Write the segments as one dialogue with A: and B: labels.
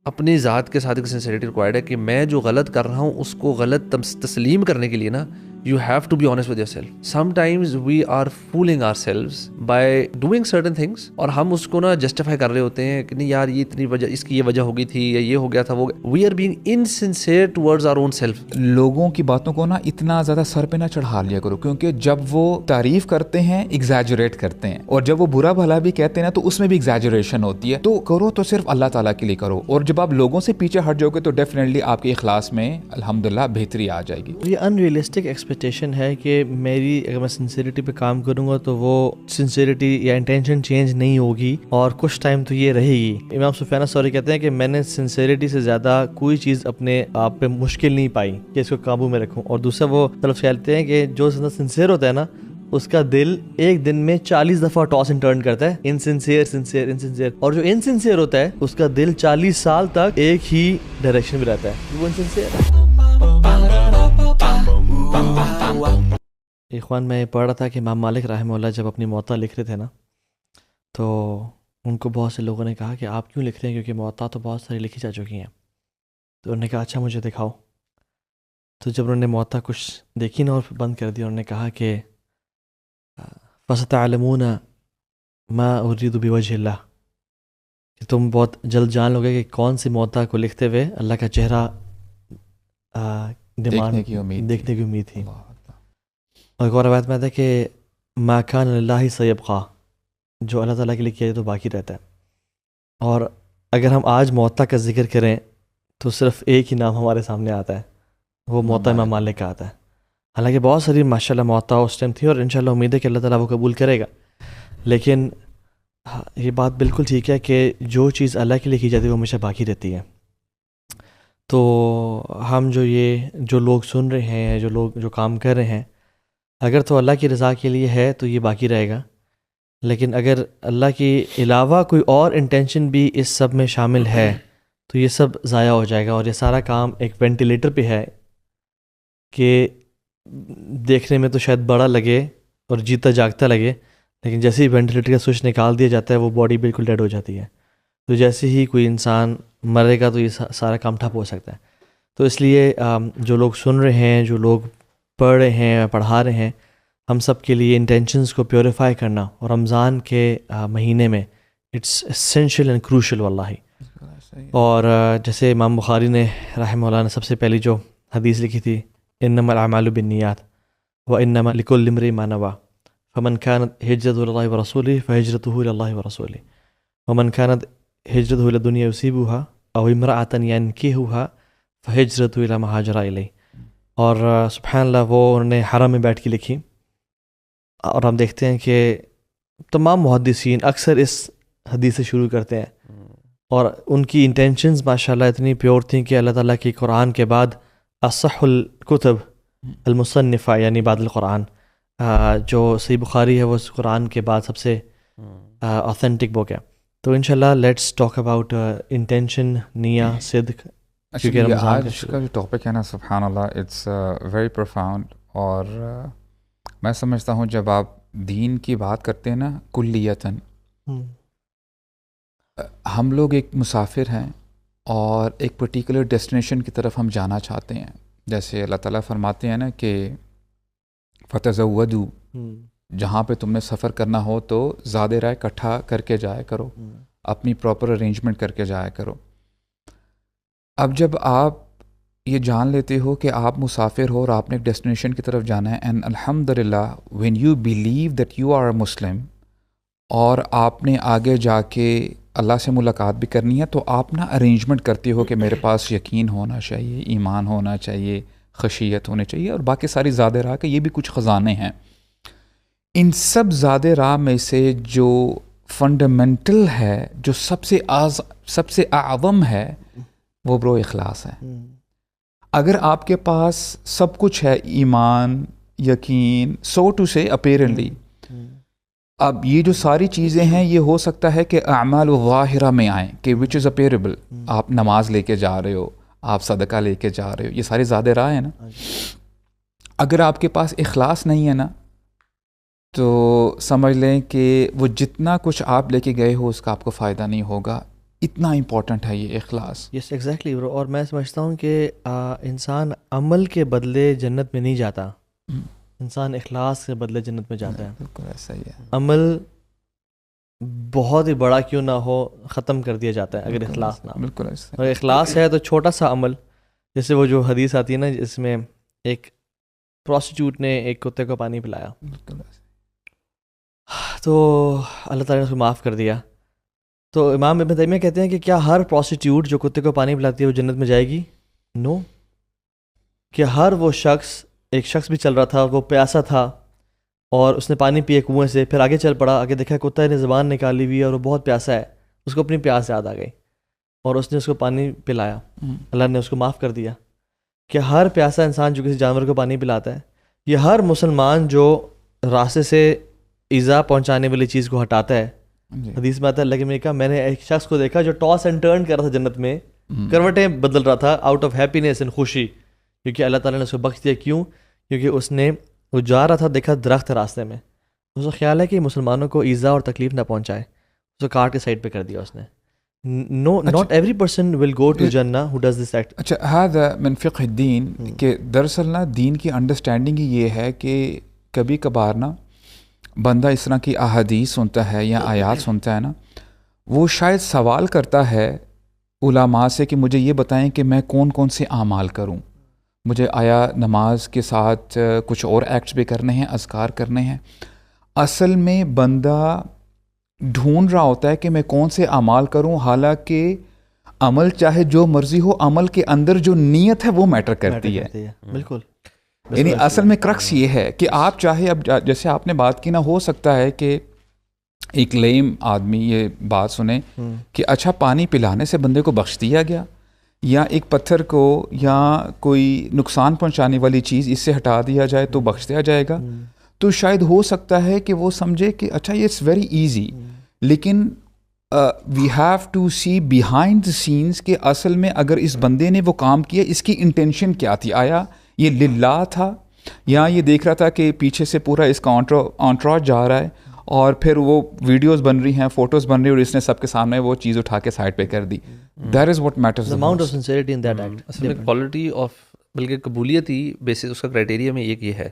A: اپنی ذات کے ساتھ ایک سنسیریٹی ریکوائرڈ ہے کہ میں جو غلط کر رہا ہوں اس کو غلط تسلیم کرنے کے لیے نا you have to be honest with yourself. Sometimes we are fooling ourselves by doing certain things اور ہم اس کو نا justify کر رہے ہوتے ہیں کہ نہیں یار یہ اتنی وجہ اس کی یہ وجہ ہو گئی تھی یا یہ ہو گیا تھا وہ. We are being insincere towards our own self.
B: لوگوں کی باتوں کو نا اتنا زیادہ سر پہ نہ چڑھا لیا کرو، کیونکہ جب وہ تعریف کرتے ہیں ایگزیجریٹ کرتے ہیں، اور جب وہ برا بھلا بھی کہتے ہیں نا تو اس میں بھی ایگزیجریشن ہوتی ہے. تو کرو تو صرف اللہ تعالیٰ کے لیے کرو، اور جب آپ لوگوں سے پیچھے ہٹ جاؤ گے تو ڈیفینیٹلی آپ کے اخلاص میں الحمدللہ بہتری آ جائے گی.
C: یہ انریلسٹک ایکسپیکٹیشن ہے کہ میری اگر میں سنسیریٹی پہ کام کروں گا تو وہ سنسیریٹی یا انٹینشن چینج نہیں ہوگی اور کچھ ٹائم تو یہ رہے گی. امام سفیان الثوری کہتے ہیں کہ میں نے سنسیریٹی سے زیادہ کوئی چیز اپنے آپ پہ مشکل نہیں پائی کہ اس کو قابو میں رکھوں. اور دوسرا وہ طرف کہتے ہیں کہ جو سنسیئر ہوتا ہے نا اس کا دل ایک دن میں 40 دفعہ ٹاس اینڈ ٹرن کرتا ہے. انسنسیئر. اور جو انسنسیئر ہوتا ہے اس کا دل 40 سال تک ایک ہی ڈائریکشن میں رہتا ہے. وہ انسنسیئر ہے. اخوان میں پڑھ رہا تھا کہ امام مالک رحمہ اللہ جب اپنی موطا لکھ رہے تھے نا تو ان کو بہت سے لوگوں نے کہا کہ آپ کیوں لکھ رہے ہیں، کیونکہ موطا تو بہت ساری لکھی جا چکی ہیں. تو انہوں نے کہا اچھا مجھے دکھاؤ. تو جب انہوں نے موطا کچھ دیکھی نا اور بند کر دیا، انہوں نے کہا کہ فَسَتَعْلَمُونَ مَا أُرِيدُ بِوَجْهِ اللَّهِ، کہ تم بہت جلد جان لو گے کہ کون سی موطا کو لکھتے ہوئے اللہ کا چہرہ
B: دیکھنے کی
C: امید تھی. اور ایک اور روایت میں آتا ہے کہ ما کان للہ سیبقا، جو اللہ تعالیٰ کے لیے کیا جائے تو باقی رہتا ہے. اور اگر ہم آج موطا کا ذکر کریں تو صرف ایک ہی نام ہمارے سامنے آتا ہے، وہ موطا امام مالک کا آتا ہے. حالانکہ بہت ساری ماشاءاللہ موطا اس ٹائم تھی اور انشاءاللہ امید ہے کہ اللہ تعالیٰ وہ قبول کرے گا. لیکن یہ بات بالکل ٹھیک ہے کہ جو چیز اللہ کے لیے کی جاتی ہے وہ ہمیشہ باقی رہتی ہے. تو ہم جو لوگ سن رہے ہیں، جو کام کر رہے ہیں، اگر تو اللہ کی رضا کے لیے ہے تو یہ باقی رہے گا. لیکن اگر اللہ کے علاوہ کوئی اور انٹینشن بھی اس سب میں شامل ہے تو یہ سب ضائع ہو جائے گا. اور یہ سارا کام ایک وینٹیلیٹر پہ ہے کہ دیکھنے میں تو شاید بڑا لگے اور جیتا جاگتا لگے، لیکن جیسے ہی وینٹیلیٹر کا سوئچ نکال دیا جاتا ہے وہ باڈی بالکل ڈیڈ ہو جاتی ہے. تو جیسے ہی کوئی انسان مرے گا تو یہ سارا کام ٹھپ ہو سکتا ہے. تو اس لیے جو لوگ سن رہے ہیں، جو لوگ پڑھ رہے ہیں، پڑھا رہے ہیں، ہم سب کے لیے انٹینشنز کو پیوریفائی کرنا اور رمضان کے مہینے میں اٹس اسینشیل اینڈ کروشل واللہ. اور جیسے امام بخاری نے رحمہ اللہ نے سب سے پہلی جو حدیث لکھی تھی انما الاعمال بالنیات وانما لکل امرئ ما نوى فمن كانت هجرته الى الله ورسوله فهجرته الى الله ورسوله ومن كانت هجرته الى الدنيا يصيبها او امرأة ينكحها فهجرته الى ما هاجر اليه. اور سبحان اللہ وہ انہوں نے حرم میں بیٹھ کے لکھی. اور ہم دیکھتے ہیں کہ تمام محدثین اکثر اس حدیث سے شروع کرتے ہیں اور ان کی انٹینشنز ماشاءاللہ اتنی پیور تھیں کہ اللہ تعالیٰ کی قرآن کے بعد اصح الکتب المصنفہ یعنی بعد القرآن جو صحیح بخاری ہے وہ قرآن کے بعد سب سے آتھینٹک بک ہے. تو انشاءاللہ لیٹس ٹاک اباؤٹ انٹینشن، نیہ، صدق.
B: آج کا جو ٹاپک ہے نا سبحان اللہ اٹس ویری پروفاؤنڈ. اور میں سمجھتا ہوں جب آپ دین کی بات کرتے ہیں نا کلیتاً، ہم لوگ ایک مسافر ہیں اور ایک پرٹیکولر ڈیسٹینیشن کی طرف ہم جانا چاہتے ہیں. جیسے اللہ تعالیٰ فرماتے ہیں نا کہ فتزودوا، جہاں پہ تم نے سفر کرنا ہو تو زیادہ رائے اکٹھا کر کے جایا کرو، اپنی پراپر ارینجمنٹ کر کے جایا کرو. اب جب آپ یہ جان لیتے ہو کہ آپ مسافر ہو اور آپ نے ایک ڈیسٹینیشن کی طرف جانا ہے، اینڈ الحمدللہ when you believe that you are a Muslim, اور آپ نے آگے جا کے اللہ سے ملاقات بھی کرنی ہے، تو آپ نا ارینجمنٹ کرتے ہو کہ میرے پاس یقین ہونا چاہیے، ایمان ہونا چاہیے، خشیت ہونی چاہیے، اور باقی ساری زیادہ راہ کے یہ بھی کچھ خزانے ہیں. ان سب زیادہ راہ میں سے جو فنڈامنٹل ہے، جو سب سے اعظم ہے، وہ برو اخلاص ہے. اگر آپ کے پاس سب کچھ ہے، ایمان، یقین، سو ٹو سے اپیرنٹلی، اب یہ جو ساری چیزیں ہیں یہ ہو سکتا ہے کہ اعمال ظاہرہ میں آئیں کہ وچ از اپیریبل. آپ نماز لے کے جا رہے ہو، آپ صدقہ لے کے جا رہے ہو، یہ ساری زیادہ راہ ہیں نا. اگر آپ کے پاس اخلاص نہیں ہے نا تو سمجھ لیں کہ وہ جتنا کچھ آپ لے کے گئے ہو اس کا آپ کو فائدہ نہیں ہوگا. اتنا امپورٹنٹ ہے یہ اخلاص.
C: یس ایگزیکٹلی برو. اور میں سمجھتا ہوں کہ انسان عمل کے بدلے جنت میں نہیں جاتا, انسان اخلاص کے بدلے جنت میں جاتا ہے.
B: بالکل ایسا ہی ہے.
C: عمل بہت ہی بڑا کیوں نہ ہو ختم کر دیا جاتا ہے اگر اخلاص نہ ہو.
B: بالکل ایسا.
C: اگر اخلاص ہے تو چھوٹا سا عمل, جیسے وہ جو حدیث آتی ہے نا جس میں ایک پروسٹیٹیوٹ نے ایک کتے کو پانی پلایا
B: بالکل ایسا.
C: تو اللہ تعالیٰ نے اس کو معاف کر دیا. تو امام ابن تیمیہ کہتے ہیں کہ کیا ہر پروسٹیٹیوٹ جو کتے کو پانی پلاتی ہے وہ جنت میں جائے گی؟ نو. کہ ہر وہ شخص, ایک شخص بھی چل رہا تھا, وہ پیاسا تھا اور اس نے پانی پیے کنویں سے, پھر آگے چل پڑا, آگے دیکھا کتا نے زبان نکالی ہوئی ہے اور وہ بہت پیاسا ہے, اس کو اپنی پیاس یاد آ گئی اور اس نے اس کو پانی پلایا, اللہ نے اس کو معاف کر دیا. کہ ہر پیاسا انسان جو کسی جانور کو پانی پلاتا ہے, یہ ہر مسلمان جو راستے سے ایذا پہنچانے والی چیز کو ہٹاتا ہے. حدیث میں آتا ہے اللہ کے میں نے ایک شخص کو دیکھا جو ٹاس اینڈ ٹرن کر رہا تھا جنت میں, کروٹیں بدل رہا تھا آؤٹ آف ہیپینیس اینڈ خوشی, کیونکہ اللہ تعالیٰ نے اس کو بخش دیا. کیوں؟ کیونکہ اس نے, وہ جا رہا تھا, دیکھا درخت راستے میں, اس کا خیال ہے کہ مسلمانوں کو ایذا اور تکلیف نہ پہنچائے, اس کو کاٹ کے سائڈ پہ کر دیا اس نے. No, not every person will go to Jannah who does this act.
B: اچھا, هذا من فقہ الدین, کہ دراصل نا دین کی انڈرسٹینڈنگ ہی یہ ہے کہ کبھی کبھار نا بندہ اس طرح کی احادیث سنتا ہے یا آیات سنتا ہے نا, وہ شاید سوال کرتا ہے علماء سے کہ مجھے یہ بتائیں کہ میں کون کون سے اعمال کروں, مجھے آیا نماز کے ساتھ کچھ اور ایکٹس بھی کرنے ہیں, اذکار کرنے ہیں. اصل میں بندہ ڈھونڈ رہا ہوتا ہے کہ میں کون سے اعمال کروں, حالانکہ عمل چاہے جو مرضی ہو, عمل کے اندر جو نیت ہے وہ میٹر کرتی ہے.
C: بالکل.
B: یعنی اصل میں کرکس یہ ہے کہ آپ چاہے, اب جیسے آپ نے بات کی نا, ہو سکتا ہے کہ ایک لیم آدمی یہ بات سنے کہ اچھا پانی پلانے سے بندے کو بخش دیا گیا, یا ایک پتھر کو یا کوئی نقصان پہنچانے والی چیز اس سے ہٹا دیا جائے تو بخش دیا جائے گا, تو شاید ہو سکتا ہے کہ وہ سمجھے کہ اچھا یہ اٹس ویری ایزی. لیکن we have to see behind the sense کہ اصل میں اگر اس بندے نے وہ کام کیا, اس کی انٹینشن کیا تھی, آیا یہ للہ تھا یا یہ دیکھ رہا تھا کہ پیچھے سے پورا اس کا انٹراج جا رہا ہے اور پھر وہ ویڈیوز بن رہی ہیں, فوٹوز بن رہی ہیں اور اس نے سب کے سامنے وہ چیز اٹھا کے سائڈ پہ کر دی. That is what matters,
C: the amount of sincerity in that act.
A: اصل میں کوالٹی آف, بلکہ قبولیت ہی بیسس اس کا کرائٹیریا میں ایک یہ ہے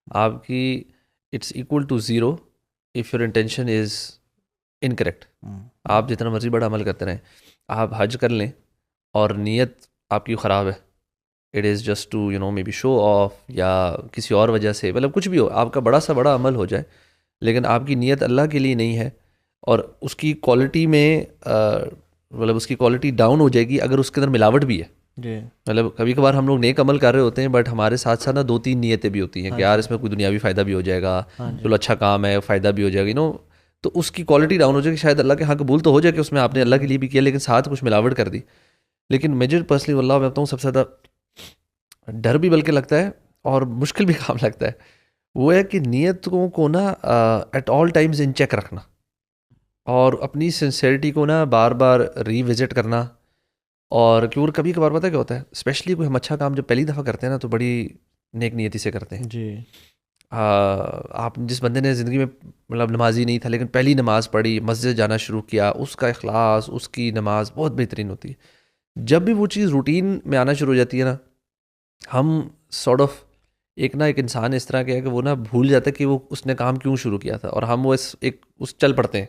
A: آپ کی, it's equal to zero if your intention is incorrect. آپ جتنا مرضی بڑا عمل کرتے رہیں, آپ حج کر لیں اور نیت آپ کی خراب ہے, it is just to you know maybe show off یا کسی اور وجہ سے, مطلب کچھ بھی ہو, آپ کا بڑا سا بڑا عمل ہو جائے لیکن آپ کی نیت اللہ کے لیے نہیں ہے, اور اس کی کوالٹی میں مطلب اس کی کوالٹی ڈاؤن ہو جائے گی اگر اس کے اندر ملاوٹ بھی ہے. مطلب کبھی کبھار ہم لوگ نیک عمل کر رہے ہوتے ہیں بٹ ہمارے ساتھ ساتھ نا 2-3 نیتیں بھی ہوتی ہیں کہ یار اس میں کوئی دنیاوی فائدہ بھی ہو جائے گا, چلو اچھا کام ہے, فائدہ بھی ہو جائے گا, نو, تو اس کی کوالٹی ڈاؤن ہو جائے گی. شاید اللہ کے ہاں قبول تو ہو جائے کہ اس میں آپ نے اللہ کے لیے بھی کیا لیکن ساتھ کچھ ملاوٹ کر دی. لیکن میجر پرسنلی واللہ میں بتاؤں سب سے زیادہ ڈر بھی بلکہ لگتا ہے اور مشکل بھی کام لگتا ہے, وہ ہے کہ نیتوں کو نا at all times in check رکھنا اور اپنی سنسیئرٹی کو نا بار بار ری وزٹ کرنا. اور کیوں کبھی کبھار پتہ کیا ہوتا ہے, اسپیشلی کوئی ہم اچھا کام جب پہلی دفعہ کرتے ہیں نا تو بڑی نیک نیتی سے کرتے ہیں.
C: جی,
A: آپ جس بندے نے زندگی میں مطلب نمازی نہیں تھا لیکن پہلی نماز پڑھی, مسجد جانا شروع کیا, اس کا اخلاص, اس کی نماز بہت بہترین ہوتی ہے. جب بھی وہ چیز روٹین میں آنا شروع ہو جاتی ہے نا, ہم سارٹ آف ایک انسان اس طرح کا ہے کہ وہ نا بھول جاتا ہے کہ وہ اس نے کام کیوں شروع کیا تھا, اور ہم وہ اس چل پڑتے ہیں.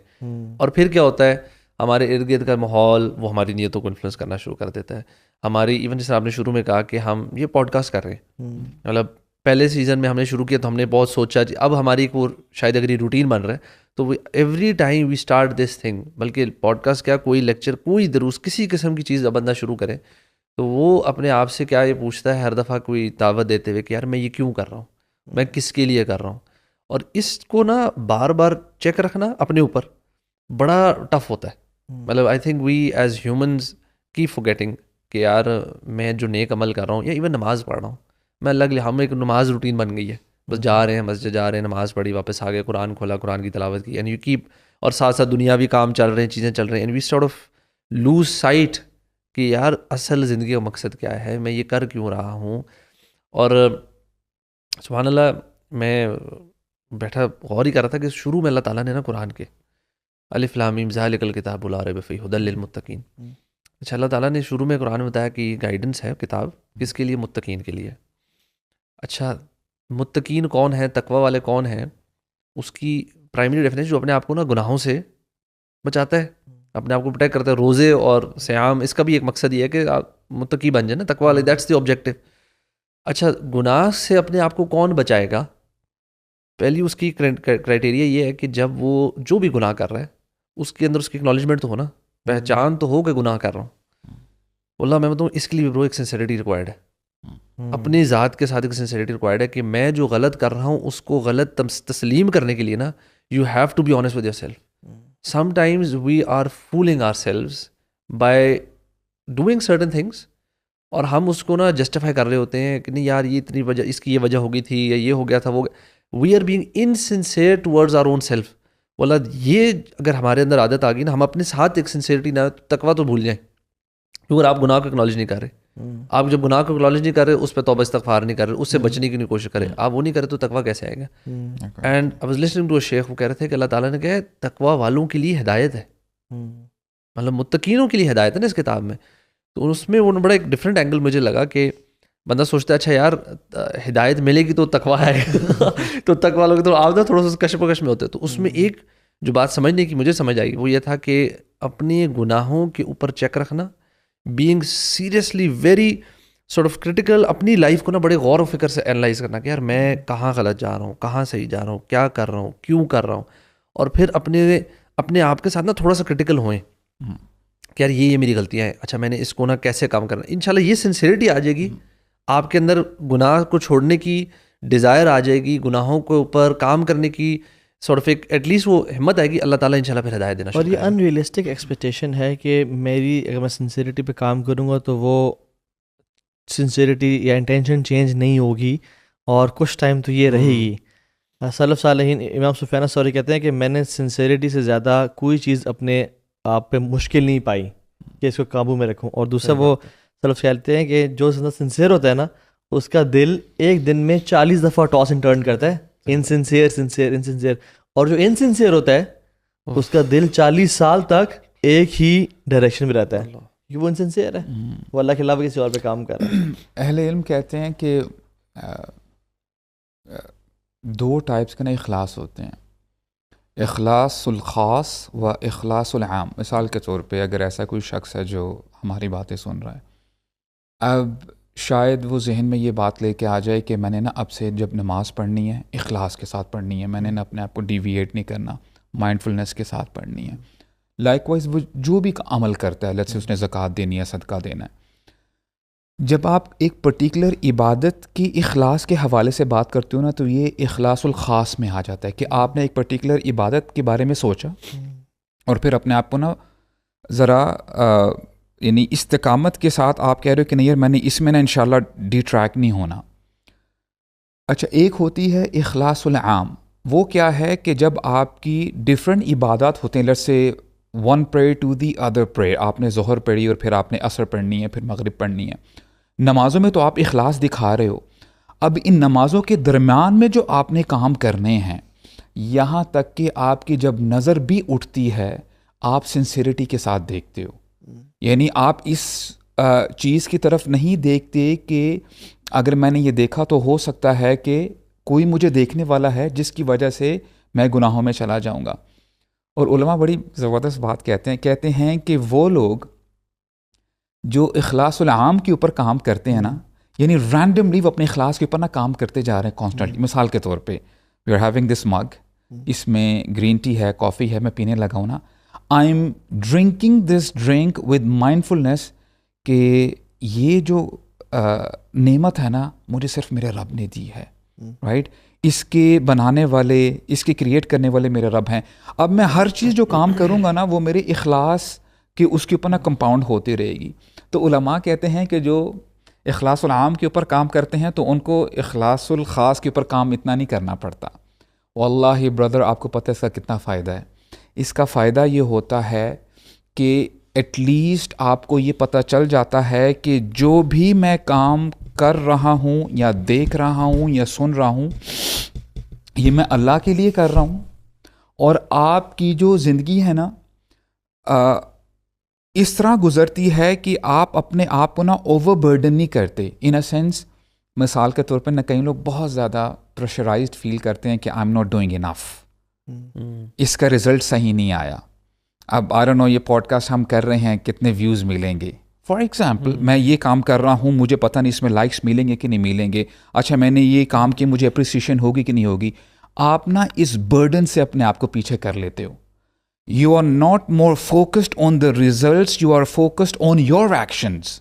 A: اور پھر کیا ہوتا ہے, ہمارے ارد گرد کا ماحول وہ ہماری نیتوں کو انفلوئنس کرنا شروع کر دیتا ہے. ہماری ایون جیسے آپ نے شروع میں کہا کہ ہم یہ پوڈ کاسٹ کر رہے ہیں, مطلب پہلے سیزن میں ہم نے شروع کیا تو ہم نے بہت سوچا, اب ہماری ایک وہ شاید اگر یہ روٹین بن رہا ہے تو every time we start this thing, بلکہ پوڈ کاسٹ کیا کوئی لیکچر کوئی دروس کسی قسم کی چیز بندہ شروع کرے تو وہ اپنے آپ سے کیا یہ پوچھتا ہے ہر دفعہ کوئی دعوت دیتے ہوئے کہ یار میں یہ کیوں کر رہا ہوں, میں کس کے لیے کر رہا ہوں. اور اس کو نا بار بار چیک رکھنا اپنے اوپر بڑا ٹف ہوتا ہے. مطلب I think we as humans cap forgetting کہ یار میں جو نیک عمل کر رہا ہوں یا ایون نماز پڑھ رہا ہوں, میں اللہ کے لیے, ہم ایک نماز روٹین بن گئی ہے, بس جا رہے ہیں مسجد جا رہے ہیں, نماز پڑھی, واپس آ گئے, قرآن کھولا, قرآن کی تلاوت کی, اینڈ یو کیپ, اور ساتھ ساتھ دنیاوی کام چل رہے ہیں, چیزیں چل رہی ہیں, and we sort of lose sight کہ یار اصل زندگی کا مقصد کیا ہے, میں یہ کر کیوں رہا ہوں. اور سبحان اللہ, میں بیٹھا غور ہی کر رہا تھا کہ شروع میں اللہ تعالیٰ نے نا قرآن کے الف لام میم ذالک الکتاب لا ریب فیہ ھدی للمتقین. اچھا اللہ تعالیٰ نے شروع میں قرآن میں بتایا کہ یہ گائیڈنس ہے کتاب کس کے لیے؟ متقین کے لیے. اچھا متقین کون ہیں، تقوی والے کون ہیں؟ اس کی پرائمری ڈیفینیشن جو اپنے آپ کو نا گناہوں سے بچاتا ہے، اپنے آپ کو پروٹیکٹ کرتا ہے. روزے اور صیام اس کا بھی ایک مقصد یہ ہے کہ آپ متقی بن جائیں نا، تقوی والے، دیٹس دی آبجیکٹو. اچھا گناہ سے اپنے آپ کو کون بچائے گا؟ پہلی اس کی کرائٹیریا یہ ہے کہ جب وہ جو بھی گناہ کر رہا ہے اس کے اندر اس کی اکنالجمنٹ تو ہو نا، پہچان تو ہو کہ گناہ کر رہا ہوں. اللہ میں بتاؤں اس کے لیے برو ایک سنسیریٹی ریکوائرڈ ہے، اپنی ذات کے ساتھ ایک سنسیریٹی ریکوائرڈ ہے کہ میں جو غلط کر رہا ہوں اس کو غلط تسلیم کرنے کے لیے نا you have to be honest with yourself. Sometimes we are fooling ourselves by doing certain things, اور ہم اس کو نا جسٹیفائی کر رہے ہوتے ہیں کہ نہیں یار یہ اتنی وجہ، اس کی یہ وجہ ہو گئی تھی، یا یہ ہو گیا تھا وہ. We are being insincere towards our own self. بولا یہ اگر ہمارے اندر عادت آ گئی نا، ہم اپنے ساتھ ایک سنسیئرٹی نہ، تقویٰ تو بھول جائیں. کیونکہ آپ گناہ کو اکنالج نہیں کر رہے، آپ جب گناہ کو اکنالج نہیں کر رہے، اس پہ توبہ استغفار نہیں کر رہے، اس سے بچنے کی نہیں کوشش کریں، آپ وہ نہیں کرے تو تقویٰ کیسے آئے گا؟ And I was listening to a sheikh, وہ کہہ رہے تھے کہ اللہ تعالیٰ نے کہا تقویٰ والوں کے لیے ہدایت ہے، مطلب متقینوں کے لیے ہدایت ہے نا اس کتاب میں. تو اس میں وہ بڑا ایک ڈفرینٹ اینگل مجھے لگا کہ بندہ سوچتا ہے اچھا یار ہدایت ملے گی تو تقویٰ ہے تو تقویٰ لوگ تو آپ نا تھوڑا سا کش پکش میں ہوتے. تو اس میں ایک جو بات سمجھنے کی مجھے سمجھ آئی وہ یہ تھا کہ اپنے گناہوں کے اوپر چیک رکھنا، being seriously very sort of critical, اپنی لائف کو نا بڑے غور و فکر سے اینالائز کرنا کہ یار میں کہاں غلط جا رہا ہوں، کہاں صحیح جا رہا ہوں، کیا کر رہا ہوں، کیوں کر رہا ہوں. اور پھر اپنے آپ کے ساتھ نا تھوڑا سا کریٹیکل ہوئیں کہ یار یہ میری غلطیاں ہیں، اچھا میں نے اس کو نا کیسے کام کرنا. انشاءاللہ یہ سنسیئرٹی آ جائے گی آپ کے اندر، گناہ کو چھوڑنے کی ڈیزائر آ جائے گی، گناہوں کے اوپر کام کرنے کی سارٹ آف ایک ایٹ لیسٹ وہ ہمت آئے گی. اللہ تعالیٰ انشاءاللہ پھر ہدایت دینا.
C: اور یہ ان ریئلسٹک ایکسپیکٹیشن ہے کہ میری اگر میں سنسیئرٹی پہ کام کروں گا تو وہ سنسیئرٹی یا انٹینشن چینج نہیں ہوگی اور کچھ ٹائم تو یہ رہے گی. سلف صالحین امام سفیان الثوری کہتے ہیں کہ میں نے سنسیئرٹی سے زیادہ کوئی چیز اپنے آپ پہ مشکل نہیں پائی کہ اس کو قابو میں رکھوں. اور دوسرا وہ سلف کہتے ہیں کہ جو سنسیئر ہوتا ہے نا اس کا دل ایک دن میں 40 دفعہ ٹاس اینڈ ٹرن کرتا ہے، انسنسیئر. اور جو انسنسیئر ہوتا ہے اس کا دل 40 سال تک ایک ہی ڈائریکشن میں رہتا ہے کیونکہ وہ انسنسیئر ہے، وہ اللہ کے علاوہ کسی اور پہ کام کر رہا ہے.
B: اہل علم کہتے ہیں کہ 2 ٹائپس کے نا اخلاص ہوتے ہیں، اخلاص الخاص و اخلاص العام. مثال کے طور پہ اگر ایسا کوئی شخص ہے جو ہماری باتیں سن رہا ہے، اب شاید وہ ذہن میں یہ بات لے کے آ جائے کہ میں نے نا اب سے جب نماز پڑھنی ہے اخلاص کے ساتھ پڑھنی ہے، میں نے نا اپنے آپ کو ڈیویٹ نہیں کرنا، مائنڈ فلنس کے ساتھ پڑھنی ہے. لائک وائز وہ جو بھی عمل کرتا ہے، لیٹس سے اس نے زکوٰۃ دینی ہے، صدقہ دینا ہے، جب آپ ایک پرٹیکولر عبادت کی اخلاص کے حوالے سے بات کرتے ہو نا تو یہ اخلاص الخاص میں آ جاتا ہے کہ آپ نے ایک پرٹیکولر عبادت کے بارے میں سوچا اور پھر اپنے آپ کو نا ذرا یعنی استقامت کے ساتھ آپ کہہ رہے ہو کہ نہیں یار میں نے اس میں نا انشاءاللہ ڈی ٹریک نہیں ہونا. اچھا ایک ہوتی ہے اخلاص العام، وہ کیا ہے کہ جب آپ کی ڈفرینٹ عبادات ہوتے ہیں، let's say one prayer to the other prayer, آپ نے ظہر پڑھی اور پھر آپ نے عصر پڑھنی ہے، پھر مغرب پڑھنی ہے، نمازوں میں تو آپ اخلاص دکھا رہے ہو. اب ان نمازوں کے درمیان میں جو آپ نے کام کرنے ہیں، یہاں تک کہ آپ کی جب نظر بھی اٹھتی ہے آپ سنسیئرٹی کے ساتھ دیکھتے ہو، یعنی آپ اس چیز کی طرف نہیں دیکھتے کہ اگر میں نے یہ دیکھا تو ہو سکتا ہے کہ کوئی مجھے دیکھنے والا ہے جس کی وجہ سے میں گناہوں میں چلا جاؤں گا. اور علماء بڑی زبردست بات کہتے ہیں کہ وہ لوگ جو اخلاص العام کے اوپر کام کرتے ہیں نا، یعنی رینڈملی وہ اپنے اخلاص کے اوپر نا کام کرتے جا رہے ہیں کانسٹنٹلی. مثال کے طور پہ we are having this mug, اس میں گرین ٹی ہے، کافی ہے، میں پینے لگا ہوں نا، I am drinking this drink with mindfulness کہ یہ جو نعمت ہے نا مجھے صرف میرے رب نے دی ہے، رائٹ، اس کے بنانے والے، اس کے کریٹ کرنے والے میرے رب ہیں. اب میں ہر چیز جو کام کروں گا نا وہ میرے اخلاص کے اس کے اوپر نا کمپاؤنڈ ہوتی رہے گی. تو علماء کہتے ہیں کہ جو اخلاص العام کے اوپر کام کرتے ہیں تو ان کو اخلاص الخاص کے اوپر کام اتنا نہیں کرنا پڑتا. واللہ برادر آپ کو پتہ ہے اس کا کتنا فائدہ ہے. اس کا فائدہ یہ ہوتا ہے کہ ایٹ لیسٹ آپ کو یہ پتہ چل جاتا ہے کہ جو بھی میں کام کر رہا ہوں یا دیکھ رہا ہوں یا سن رہا ہوں یہ میں اللہ کے لیے کر رہا ہوں اور آپ کی جو زندگی ہے نا اس طرح گزرتی ہے کہ آپ اپنے آپ کو نا اوور برڈن نہیں کرتے. ان اے سینس مثال کے طور پر نہ کئی لوگ بہت زیادہ پریشرائزڈ فیل کرتے ہیں کہ آئی ایم ناٹ ڈوئنگ انف, اس کا رزلٹ صحیح نہیں آیا. اب آئی ڈونٹ نو یہ پوڈ کاسٹ ہم کر رہے ہیں کتنے ویوز ملیں گے. فار ایگزامپل میں یہ کام کر رہا ہوں, مجھے پتہ نہیں اس میں لائکس ملیں گے کہ نہیں ملیں گے. اچھا میں نے یہ کام کیا, مجھے اپریسیشن ہوگی کہ نہیں ہوگی. آپ نا اس برڈن سے اپنے آپ کو پیچھے کر لیتے ہو. You are not more focused on the results, you are focused on your actions.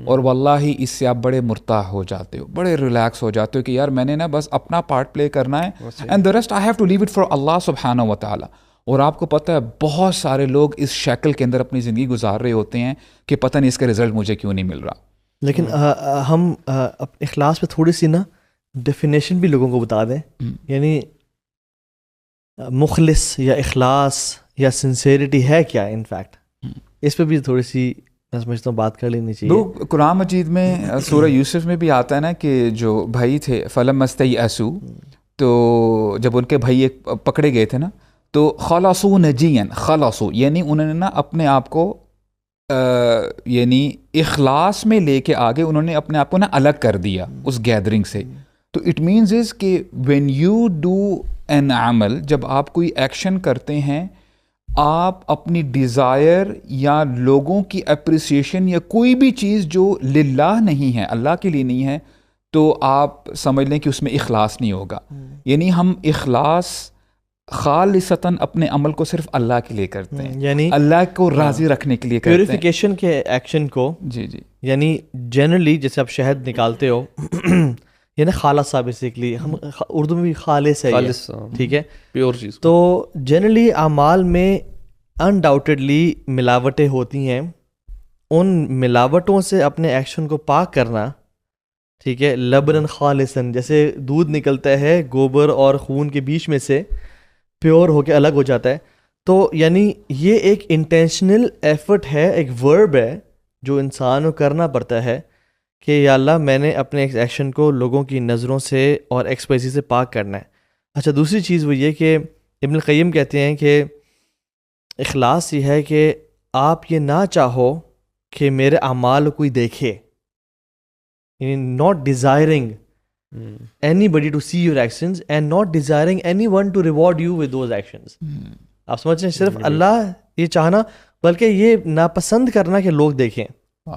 B: اور واللہ اس سے آپ بڑے مرتاح ہو جاتے ہو, بڑے ریلیکس ہو جاتے ہو کہ یار میں نے نا بس اپنا پارٹ پلے کرنا ہے, and the rest I have to leave it for Allah سبحانہ و تعالیٰ. اور آپ کو پتہ ہے بہت سارے لوگ اس شکل کے اندر اپنی زندگی گزار رہے ہوتے ہیں کہ پتہ نہیں اس کا رزلٹ مجھے کیوں نہیں مل رہا.
C: لیکن ہم اخلاص پہ تھوڑی سی نا ڈیفینیشن بھی لوگوں کو بتا دیں. یعنی مخلص یا اخلاص یا سنسیریٹی ہے کیا ان فیکٹ, اس پہ بھی تھوڑی سی میں سمجھتا ہوں بات کر لینی چاہیے.
B: قرآن مجید میں سورہ یوسف میں بھی آتا ہے نا کہ جو بھائی تھے فلم استیئسوا, تو جب ان کے بھائی ایک پکڑے گئے تھے نا تو خلصوا نجیاً, خلصوا یعنی انہوں نے نا اپنے آپ کو یعنی اخلاص میں لے کے آگے انہوں نے اپنے آپ کو نا الگ کر دیا اس گیدرنگ سے. تو اٹ مینز از کہ وین یو ڈو این عمل, جب آپ کوئی ایکشن کرتے ہیں, آپ اپنی ڈیزائر یا لوگوں کی اپریسیشن یا کوئی بھی چیز جو للہ نہیں ہے, اللہ کے لیے نہیں ہے, تو آپ سمجھ لیں کہ اس میں اخلاص نہیں ہوگا. یعنی ہم اخلاص خالصتاً اپنے عمل کو صرف اللہ کے لیے کرتے ہیں, یعنی اللہ کو راضی رکھنے کے لیے کرتے ہیں.
C: پیوریفیکیشن کے ایکشن کو
B: جی
C: یعنی جنرلی جیسے آپ شہد نکالتے ہو یعنی خالص بیسیکلی, ہم اردو میں بھی خالص ہے, ٹھیک ہے,
A: پیور چیز.
C: تو جنرلی اعمال میں انڈاؤٹیڈلی ملاوٹیں ہوتی ہیں. ان ملاوٹوں سے اپنے ایکشن کو پاک کرنا, ٹھیک ہے, لبنن خالصاً, جیسے دودھ نکلتا ہے گوبر اور خون کے بیچ میں سے, پیور ہو کے الگ ہو جاتا ہے. تو یعنی یہ ایک انٹینشنل ایفرٹ ہے, ایک ورب ہے جو انسان کو کرنا پڑتا ہے کہ یا اللہ میں نے اپنے ایکشن کو لوگوں کی نظروں سے اور ایکسپریسی سے پاک کرنا ہے. اچھا دوسری چیز وہ یہ کہ ابن القیم کہتے ہیں کہ اخلاص یہ ہے کہ آپ یہ نہ چاہو کہ میرے اعمال کوئی دیکھے, یعنی not desiring anybody to see your actions and not desiring anyone to reward you with those actions. آپ سمجھ رہے ہیں, صرف اللہ یہ چاہنا بلکہ یہ ناپسند کرنا کہ لوگ دیکھیں,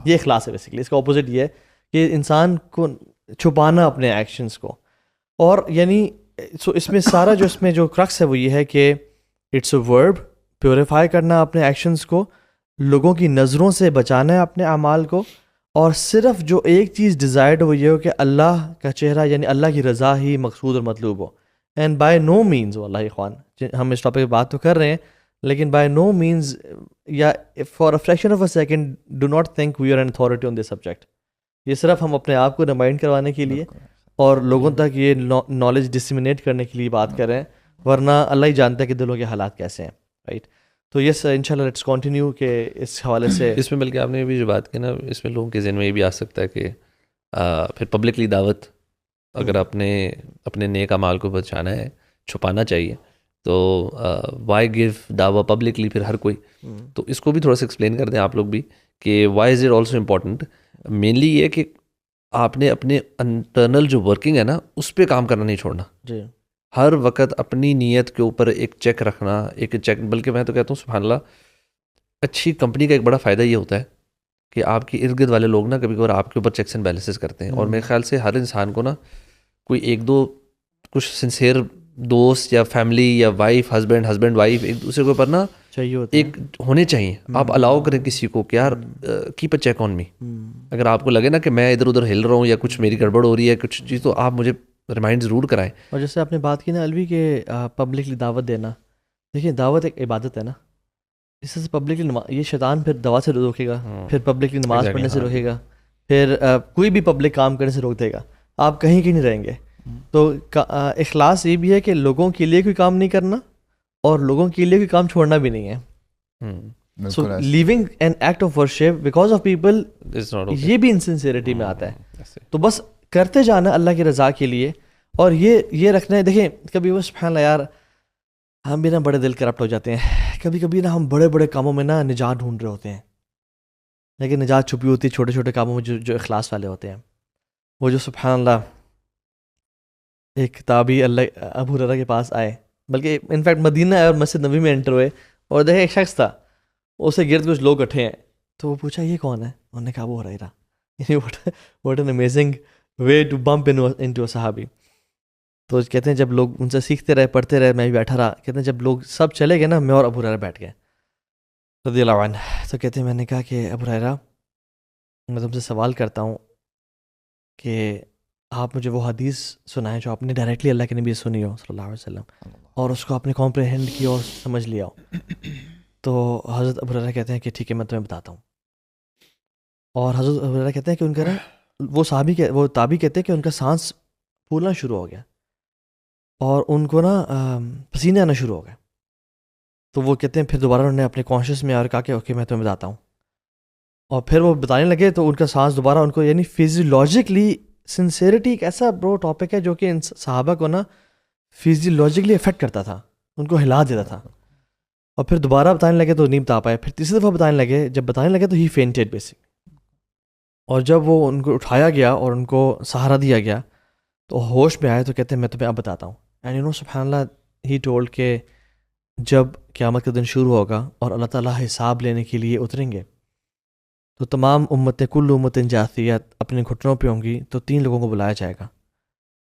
C: یہ اخلاص ہے بیسیکلی. اس کا اپوزٹ یہ ہے کہ انسان کو چھپانا اپنے ایکشنز کو. اور یعنی اس میں سارا جو اس میں جو کرکس ہے وہ یہ ہے کہ اٹس اے ورب, پیوریفائی کرنا اپنے ایکشنز کو, لوگوں کی نظروں سے بچانا ہے اپنے اعمال کو, اور صرف جو ایک چیز ڈیزائرڈ وہ یہ ہو کہ اللہ کا چہرہ یعنی اللہ کی رضا ہی مقصود اور مطلوب ہو. اینڈ بائی نو مینز, واللہ اخوان ہم اس ٹاپک پہ بات تو کر رہے ہیں, لیکن بائی نو مینز یا for a fraction of a second do not think we are an authority on this subject. یہ صرف ہم اپنے آپ کو ریمائنڈ کروانے کے لیے اور لوگوں تک یہ نالج ڈسیمینیٹ کرنے کے لیے بات کر رہے ہیں, ورنہ اللہ ہی جانتا ہے کہ دلوں کے حالات کیسے ہیں, رائٹ. تو یس انشاءاللہ لیٹس کنٹینیو کہ اس حوالے سے
A: اس میں بلکہ آپ نے بھی جو بات کی نا, اس میں لوگوں کے ذہن میں یہ بھی آ سکتا ہے کہ پھر پبلکلی دعوت, اگر اپنے نیک اعمال کو بچانا ہے, چھپانا چاہیے, تو وائی گیو دعویٰ پبلکلی پھر ہر کوئی. تو اس کو بھی تھوڑا سا ایکسپلین کر دیں آپ لوگ بھی کہ why is it also important. Mainly یہ کہ آپ نے اپنے انٹرنل جو ورکنگ ہے نا اس پہ کام کرنا نہیں چھوڑنا.
C: جی,
A: ہر وقت اپنی نیت کے اوپر ایک چیک رکھنا, ایک چیک, بلکہ میں تو کہتا ہوں سبحان اللہ, اچھی کمپنی کا ایک بڑا فائدہ یہ ہوتا ہے کہ آپ کے ارد گرد والے لوگ نا کبھی کبھار آپ کے اوپر چیکس اینڈ بیلنسز کرتے ہیں. اور میرے خیال سے ہر انسان کو نا کوئی ایک دو کچھ سنسیئر دوست یا فیملی یا وائف, ہسبینڈ وائف ایک دوسرے کے اوپر نا
C: چاہیے ہوتا
A: ایک ہونے چاہیے. آپ الاؤ کریں کسی کو کہ یار کیپ اے چیک آن می. اگر آپ کو لگے نا کہ میں ادھر ادھر ہل رہا ہوں یا کچھ میری گڑبڑ ہو رہی ہے کچھ چیز, تو آپ مجھے ریمائنڈ ضرور کرائیں.
C: اور جیسے آپ نے بات کی نا الوی کہ پبلکلی دعوت دینا, دیکھیے دعوت ایک عبادت ہے نا, اس سے پبلکلی یہ شیطان پھر دعوت سے روکے گا, پھر پبلکلی نماز پڑھنے سے روکے گا, پھر کوئی بھی پبلک کام کرنے سے روک دے گا, آپ کہیں نہیں رہیں گے. تو اخلاص یہ بھی ہے کہ لوگوں کے لیے کوئی کام نہیں کرنا اور لوگوں کے لیے کوئی کام چھوڑنا بھی نہیں ہے. So leaving an act of worship because of people, یہ بھی انسنسیریٹی میں آتا ہے. تو بس کرتے جانا اللہ کی رضا کے لیے, اور یہ رکھنا ہے. دیکھیں کبھی وہ سبحان اللہ یار ہم بھی نا بڑے دل کرپٹ ہو جاتے ہیں. کبھی کبھی نا ہم بڑے بڑے کاموں میں نا نجات ڈھونڈ رہے ہوتے ہیں, لیکن نجات چھپی ہوتی ہے چھوٹے چھوٹے کاموں میں جو اخلاص والے ہوتے ہیں. وہ جو سبحان اللہ ایک تابعی اللہ ابو ہریرہ کے پاس آئے, بلکہ انفیکٹ مدینہ آئے اور مسجد نبوی میں انٹر ہوئے, اور دیکھے ایک شخص تھا, اسے گرد کچھ لوگ اٹھے ہیں, تو وہ پوچھا یہ کون ہے؟ انہوں نے کہا Abu Hurairah. What an amazing way to bump into a sahabi. تو کہتے ہیں جب لوگ ان سے سیکھتے رہے پڑھتے رہے, میں بھی بیٹھا رہا, کہتے ہیں جب لوگ سب چلے گئے نا, میں اور ابو ہریرہ بیٹھ گئے رضی اللہ عنہ. تو کہتے ہیں میں نے کہا کہ ابو ہریرہ میں تم سے سوال کرتا ہوں کہ آپ مجھے وہ حدیث سنائیں جو آپ نے ڈائریکٹلی اللہ کے نبی سے سنی ہو صلی اللہ علیہ وسلم, اور اس کو آپ نے کمپریہنڈ کیا اور سمجھ لیا ہو. تو حضرت ابو ہریرہ کہتے ہیں کہ ٹھیک ہے میں تمہیں بتاتا ہوں. اور حضرت ابو ہریرہ کہتے ہیں کہ ان کا نا وہ تابعی کہتے ہیں کہ ان کا سانس پھولنا شروع ہو گیا اور ان کو نا پسینے آنا شروع ہو گئے. تو وہ کہتے ہیں پھر دوبارہ انہوں نے اپنے کانشیس میں اور کہا کہ اوکے میں تمہیں بتاتا ہوں, اور پھر وہ بتانے لگے تو ان کا سانس دوبارہ ان کو, یعنی فزیولوجکلی سنسیئرٹی ایک ایسا برو ٹاپک ہے جو کہ ان صحابہ کو نا فزیولوجکلی افیکٹ کرتا تھا, ان کو ہلا دیتا تھا. اور پھر دوبارہ بتانے لگے تو نہیں بتا پائے, پھر تیسری دفعہ بتانے لگے, جب بتانے لگے تو ہی فینٹیڈ بیسک. اور جب وہ ان کو اٹھایا گیا اور ان کو سہارا دیا گیا تو ہوش میں آئے, تو کہتے ہیں میں تمہیں اب بتاتا ہوں. اینڈ یو نو سبحان اللہ ہی ٹولڈ کہ جب قیامت کا دن شروع ہوگا اور اللہ تعالیٰ حساب لینے کے لیے اتریں گے تو تمام امتیں کل امت جاثیت اپنے گھٹنوں پہ ہوں گی, تو 3 لوگوں کو بلایا جائے گا,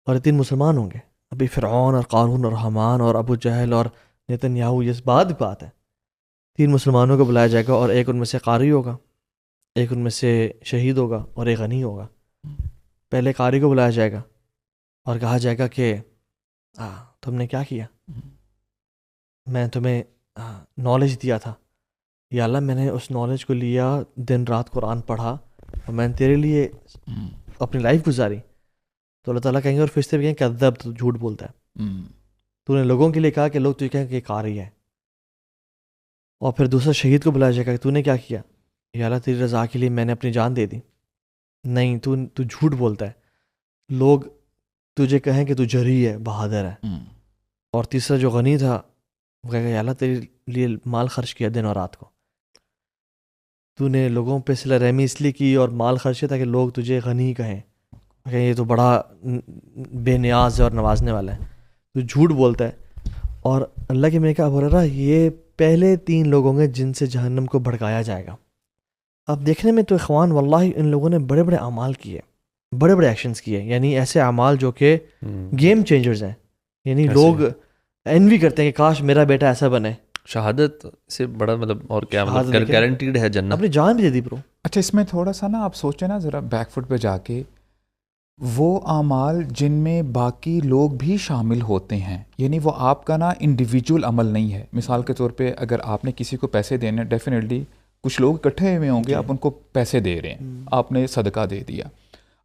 C: اور یہ 3 مسلمان ہوں گے. ابھی فرعون اور قارون اور حامان اور ابو جہل اور نیتنیاہو, یہ بات ہے. 3 مسلمانوں کو بلایا جائے گا, اور ایک ان میں سے قاری ہوگا, ایک ان میں سے شہید ہوگا, اور ایک غنی ہوگا. پہلے قاری کو بلایا جائے گا اور کہا جائے گا کہ تم نے کیا کیا؟ میں تمہیں نالج دیا تھا, یا اللہ میں نے اس نالج کو لیا, دن رات قرآن پڑھا اور میں نے تیرے لیے اپنی لائف گزاری. تو اللہ تعالیٰ کہیں گے, اور فرشتے بھی کہیں کذب, تو جھوٹ بولتا ہے, تو نے لوگوں کے لیے کہا کہ لوگ تو یہ کہیں کہ قاری ہے. اور پھر دوسرا شہید کو بلایا جائے گا کہ تو نے کیا کیا؟ یا اللہ تیری رضا کے لیے میں نے اپنی جان دے دی. نہیں, تو جھوٹ بولتا ہے, لوگ تجھے کہیں کہ تو جری ہے, بہادر ہے. اور تیسرا جو غنی تھا وہ کہے گا یا اللہ تیرے لیے مال خرچ کیا دن اور رات کو, تو نے لوگوں پہ صلہ رحمی اس لیے کی اور مال خرچ کیا تاکہ لوگ تجھے غنی کہیں, کہ یہ تو بڑا بے نیاز ہے اور نوازنے والا ہے. تو جھوٹ بولتا ہے. اور اللہ کے میں کہا ابو ہریرہ یہ پہلے 3 لوگ ہوں گے جن سے جہنم کو بھڑکایا جائے گا. اب دیکھنے میں تو اخوان واللہ ان لوگوں نے بڑے بڑے اعمال کیے, بڑے بڑے ایکشنز کیے, یعنی ایسے اعمال جو کہ گیم چینجرز ہیں. یعنی لوگ انوی کرتے ہیں کہ کاش میرا بیٹا ایسا بنے.
A: شہادت سے بڑا مطلب اور کیا, مطلب گارنٹیڈ ہے جنت.
C: اپنی جان بھی دے دی برو.
B: اچھا اس میں تھوڑا سا نا آپ سوچیں نا ذرا بیک فٹ پہ جا کے, وہ اعمال جن میں باقی لوگ بھی شامل ہوتے ہیں, یعنی وہ آپ کا نا انڈیویجول عمل نہیں ہے. مثال کے طور پہ اگر آپ نے کسی کو پیسے دینے, ڈیفینیٹلی کچھ لوگ اکٹھے ہوئے ہوں گے, آپ ان کو پیسے دے رہے ہیں, آپ نے صدقہ دے دیا.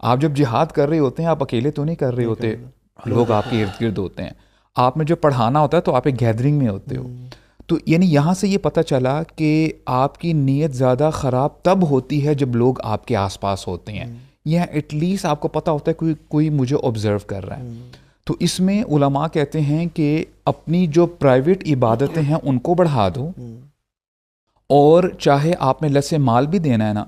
B: آپ جب جہاد کر رہے ہوتے ہیں آپ اکیلے تو نہیں کر رہے ہوتے, لوگ آپ کے ارد گرد ہوتے ہیں. آپ نے جو پڑھانا ہوتا ہے تو آپ ایک گیدرنگ میں ہوتے ہو. تو یعنی یہاں سے یہ پتہ چلا کہ آپ کی نیت زیادہ خراب تب ہوتی ہے جب لوگ آپ کے آس پاس ہوتے ہیں, یا ایٹ لیسٹ آپ کو پتہ ہوتا ہے کوئی مجھے آبزرو کر رہا ہے. تو اس میں علماء کہتے ہیں کہ اپنی جو پرائیویٹ عبادتیں ہیں ان کو بڑھا دو, اور چاہے آپ نے لسے مال بھی دینا ہے نا,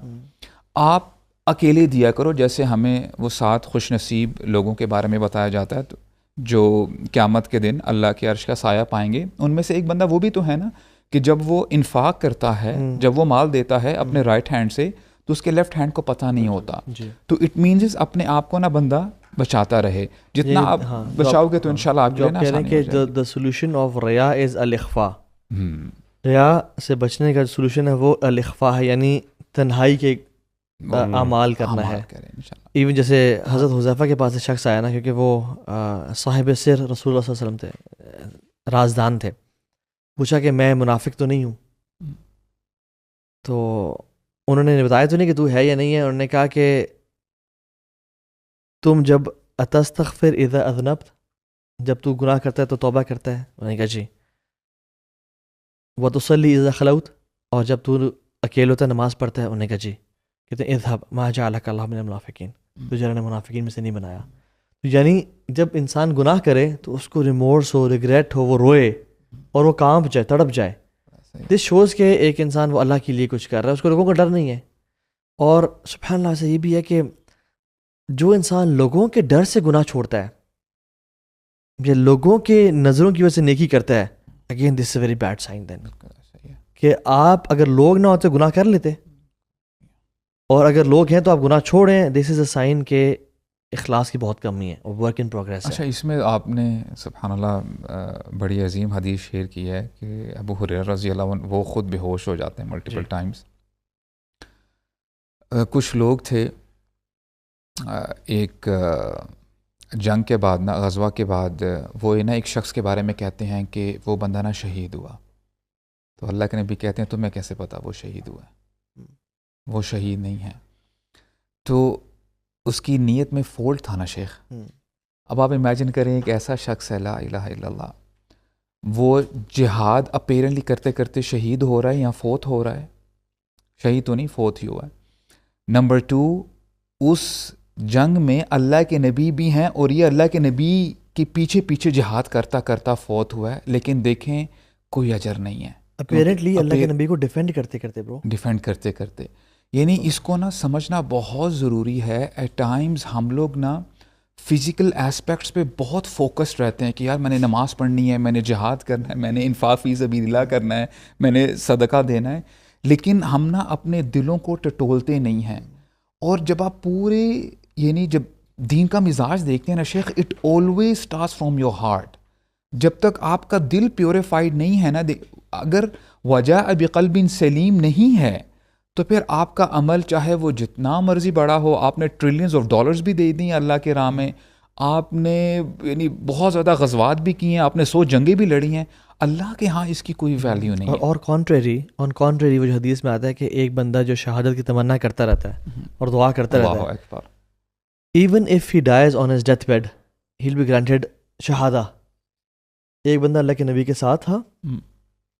B: آپ اکیلے دیا کرو. جیسے ہمیں وہ 7 خوش نصیب لوگوں کے بارے میں بتایا جاتا ہے جو قیامت کے دن اللہ کے عرش کا سایہ پائیں گے. ان میں سے ایک بندہ وہ بھی تو ہے نا کہ جب وہ انفاق کرتا ہے, جب وہ مال دیتا ہے اپنے رائٹ ہینڈ سے, تو اس کے لیفٹ ہینڈ کو پتہ نہیں ہوتا. تو اٹ مینز اپنے آپ کو نا بندہ بچاتا رہے, جتنا آپ بچاؤ گے تو انشاءاللہ آپ کے لیے آسانی ہو جائے گی.
C: the solution of ریا از الاخفاء. ریا سے بچنے کا سولوشن ہے وہ الاخفاء ہے, یعنی تنہائی کے اعمال کرنا ہے. ایون جیسے حضرت حذیفہ کے پاس ایک شخص آیا نا, کیونکہ وہ صاحب سر رسول اللہ صلی اللہ علیہ وسلم تھے, رازدان تھے. پوچھا کہ میں منافق تو نہیں ہوں؟ تو انہوں نے بتایا تو نہیں کہ تو ہے یا نہیں ہے. انہوں نے کہا کہ تم جب اتستغفر اذا اذنبت, جب تو گناہ کرتا ہے تو توبہ کرتا ہے؟ انہوں نے کہا جی. وتصلی اذا خلوت, اور جب تو اکیلے ہوتا ہے نماز پڑھتا ہے؟ انہوں نے کہا جی. کہتے ہیں اذهب ما جعلك الله من المنافقین, تجھے اللہ نے منافقین میں سے نہیں بنایا. تو یعنی جب انسان گناہ کرے تو اس کو ریمورس ہو, ریگریٹ ہو, وہ روئے اور وہ کانپ جائے, تڑپ جائے. دس شوز کہ ایک انسان وہ اللہ کے لیے کچھ کر رہا ہے, اس کو لوگوں کا ڈر نہیں ہے. اور سبحان اللہ سے یہ بھی ہے کہ جو انسان لوگوں کے ڈر سے گناہ چھوڑتا ہے یا لوگوں کے نظروں کی وجہ سے نیکی کرتا ہے, again this a very bad sign then, کہ آپ اگر لوگ نہ ہوتے گناہ کر لیتے, اور اگر لوگ ہیں تو آپ گناہ چھوڑیں. دس از اے سائن کہ اخلاص کی بہت کمی ہے اور ورک ان پروگریس ہے.
B: اچھا, اس میں آپ نے سبحان اللہ بڑی عظیم حدیث شیئر کی ہے کہ ابو ہریرہ رضی اللہ عنہ وہ خود بے ہوش ہو جاتے ہیں ملٹیپل ٹائمز. کچھ لوگ تھے ایک جنگ کے بعد نا, غزوہ کے بعد, وہ نا ایک شخص کے بارے میں کہتے ہیں کہ وہ بندہ نا شہید ہوا. تو اللہ کے نبی کہتے ہیں تمہیں کیسے پتا وہ شہید ہوا ہے؟ وہ شہید نہیں ہے. تو اس کی نیت میں فولٹ تھا نا شیخ. اب آپ امیجن کریں ایک ایسا شخص ہے لا الہ الا اللہ, وہ جہاد اپیرنٹلی کرتے کرتے شہید ہو رہا ہے یا فوت ہو رہا ہے, شہید تو نہیں فوت ہی ہوا ہے. نمبر 2, اس جنگ میں اللہ کے نبی بھی ہیں اور یہ اللہ کے نبی کے پیچھے پیچھے جہاد کرتا کرتا فوت ہوا ہے, لیکن دیکھیں کوئی اجر نہیں ہے.
C: اپیرنٹلی اللہ کے نبی کو ڈیفینڈ کرتے کرتے
B: ڈیفینڈ کرتے کرتے, یعنی اس کو نا سمجھنا بہت ضروری ہے. ایٹ ٹائمز ہم لوگ نا فزیکل اسپیکٹس پہ بہت فوکسڈ رہتے ہیں کہ یار میں نے نماز پڑھنی ہے, میں نے جہاد کرنا ہے, میں نے انفاق فی سبیل اللہ کرنا ہے, میں نے صدقہ دینا ہے, لیکن ہم نا اپنے دلوں کو ٹٹولتے نہیں ہیں. اور جب آپ پورے یعنی جب دین کا مزاج دیکھتے ہیں نا شیخ, it always starts from your heart. جب تک آپ کا دل پیوریفائڈ نہیں ہے نا, اگر وجہ بقلب سلیم نہیں ہے تو پھر آپ کا عمل چاہے وہ جتنا مرضی بڑا ہو, آپ نے ٹریلینز آف ڈالرز بھی دے دیں اللہ کے راہ میں, آپ نے یعنی بہت زیادہ غزوات بھی کی ہیں, آپ نے 100 جنگیں بھی لڑی ہیں, اللہ کے ہاں اس کی کوئی ویلیو نہیں ہے.
C: اور کانٹریری وہ جو حدیث میں آتا ہے کہ ایک بندہ جو شہادت کی تمنا کرتا رہتا ہے اور دعا کرتا رہتا ہے, even if he dies on his death bed he will be granted shahadah. ایک بندہ اللہ کے نبی کے ساتھ تھا,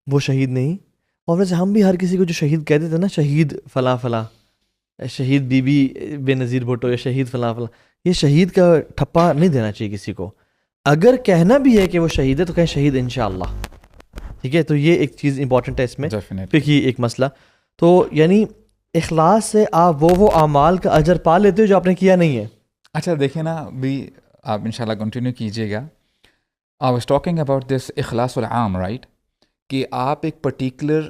C: وہ شہید نہیں. اور ویسے ہم بھی ہر کسی کو جو شہید کہتے تھے نا, شہید فلاں فلاں, شہید بی بی بے نظیر بھٹو یا شہید فلاں فلاں, یہ شہید کا ٹھپا نہیں دینا چاہیے کسی کو. اگر کہنا بھی ہے کہ وہ شہید ہے تو کہیں شہید انشاءاللہ, ٹھیک ہے. تو یہ ایک چیز امپورٹنٹ ہے اس میں, فقہی ایک مسئلہ. تو یعنی اخلاص سے آپ وہ اعمال کا اجر پا لیتے ہو جو آپ نے کیا نہیں ہے.
B: اچھا دیکھیں نا, بھی آپ انشاءاللہ کنٹینیو کیجیے گا. I was talking about this اخلاص العام, رائٹ, کہ آپ ایک پرٹیکولر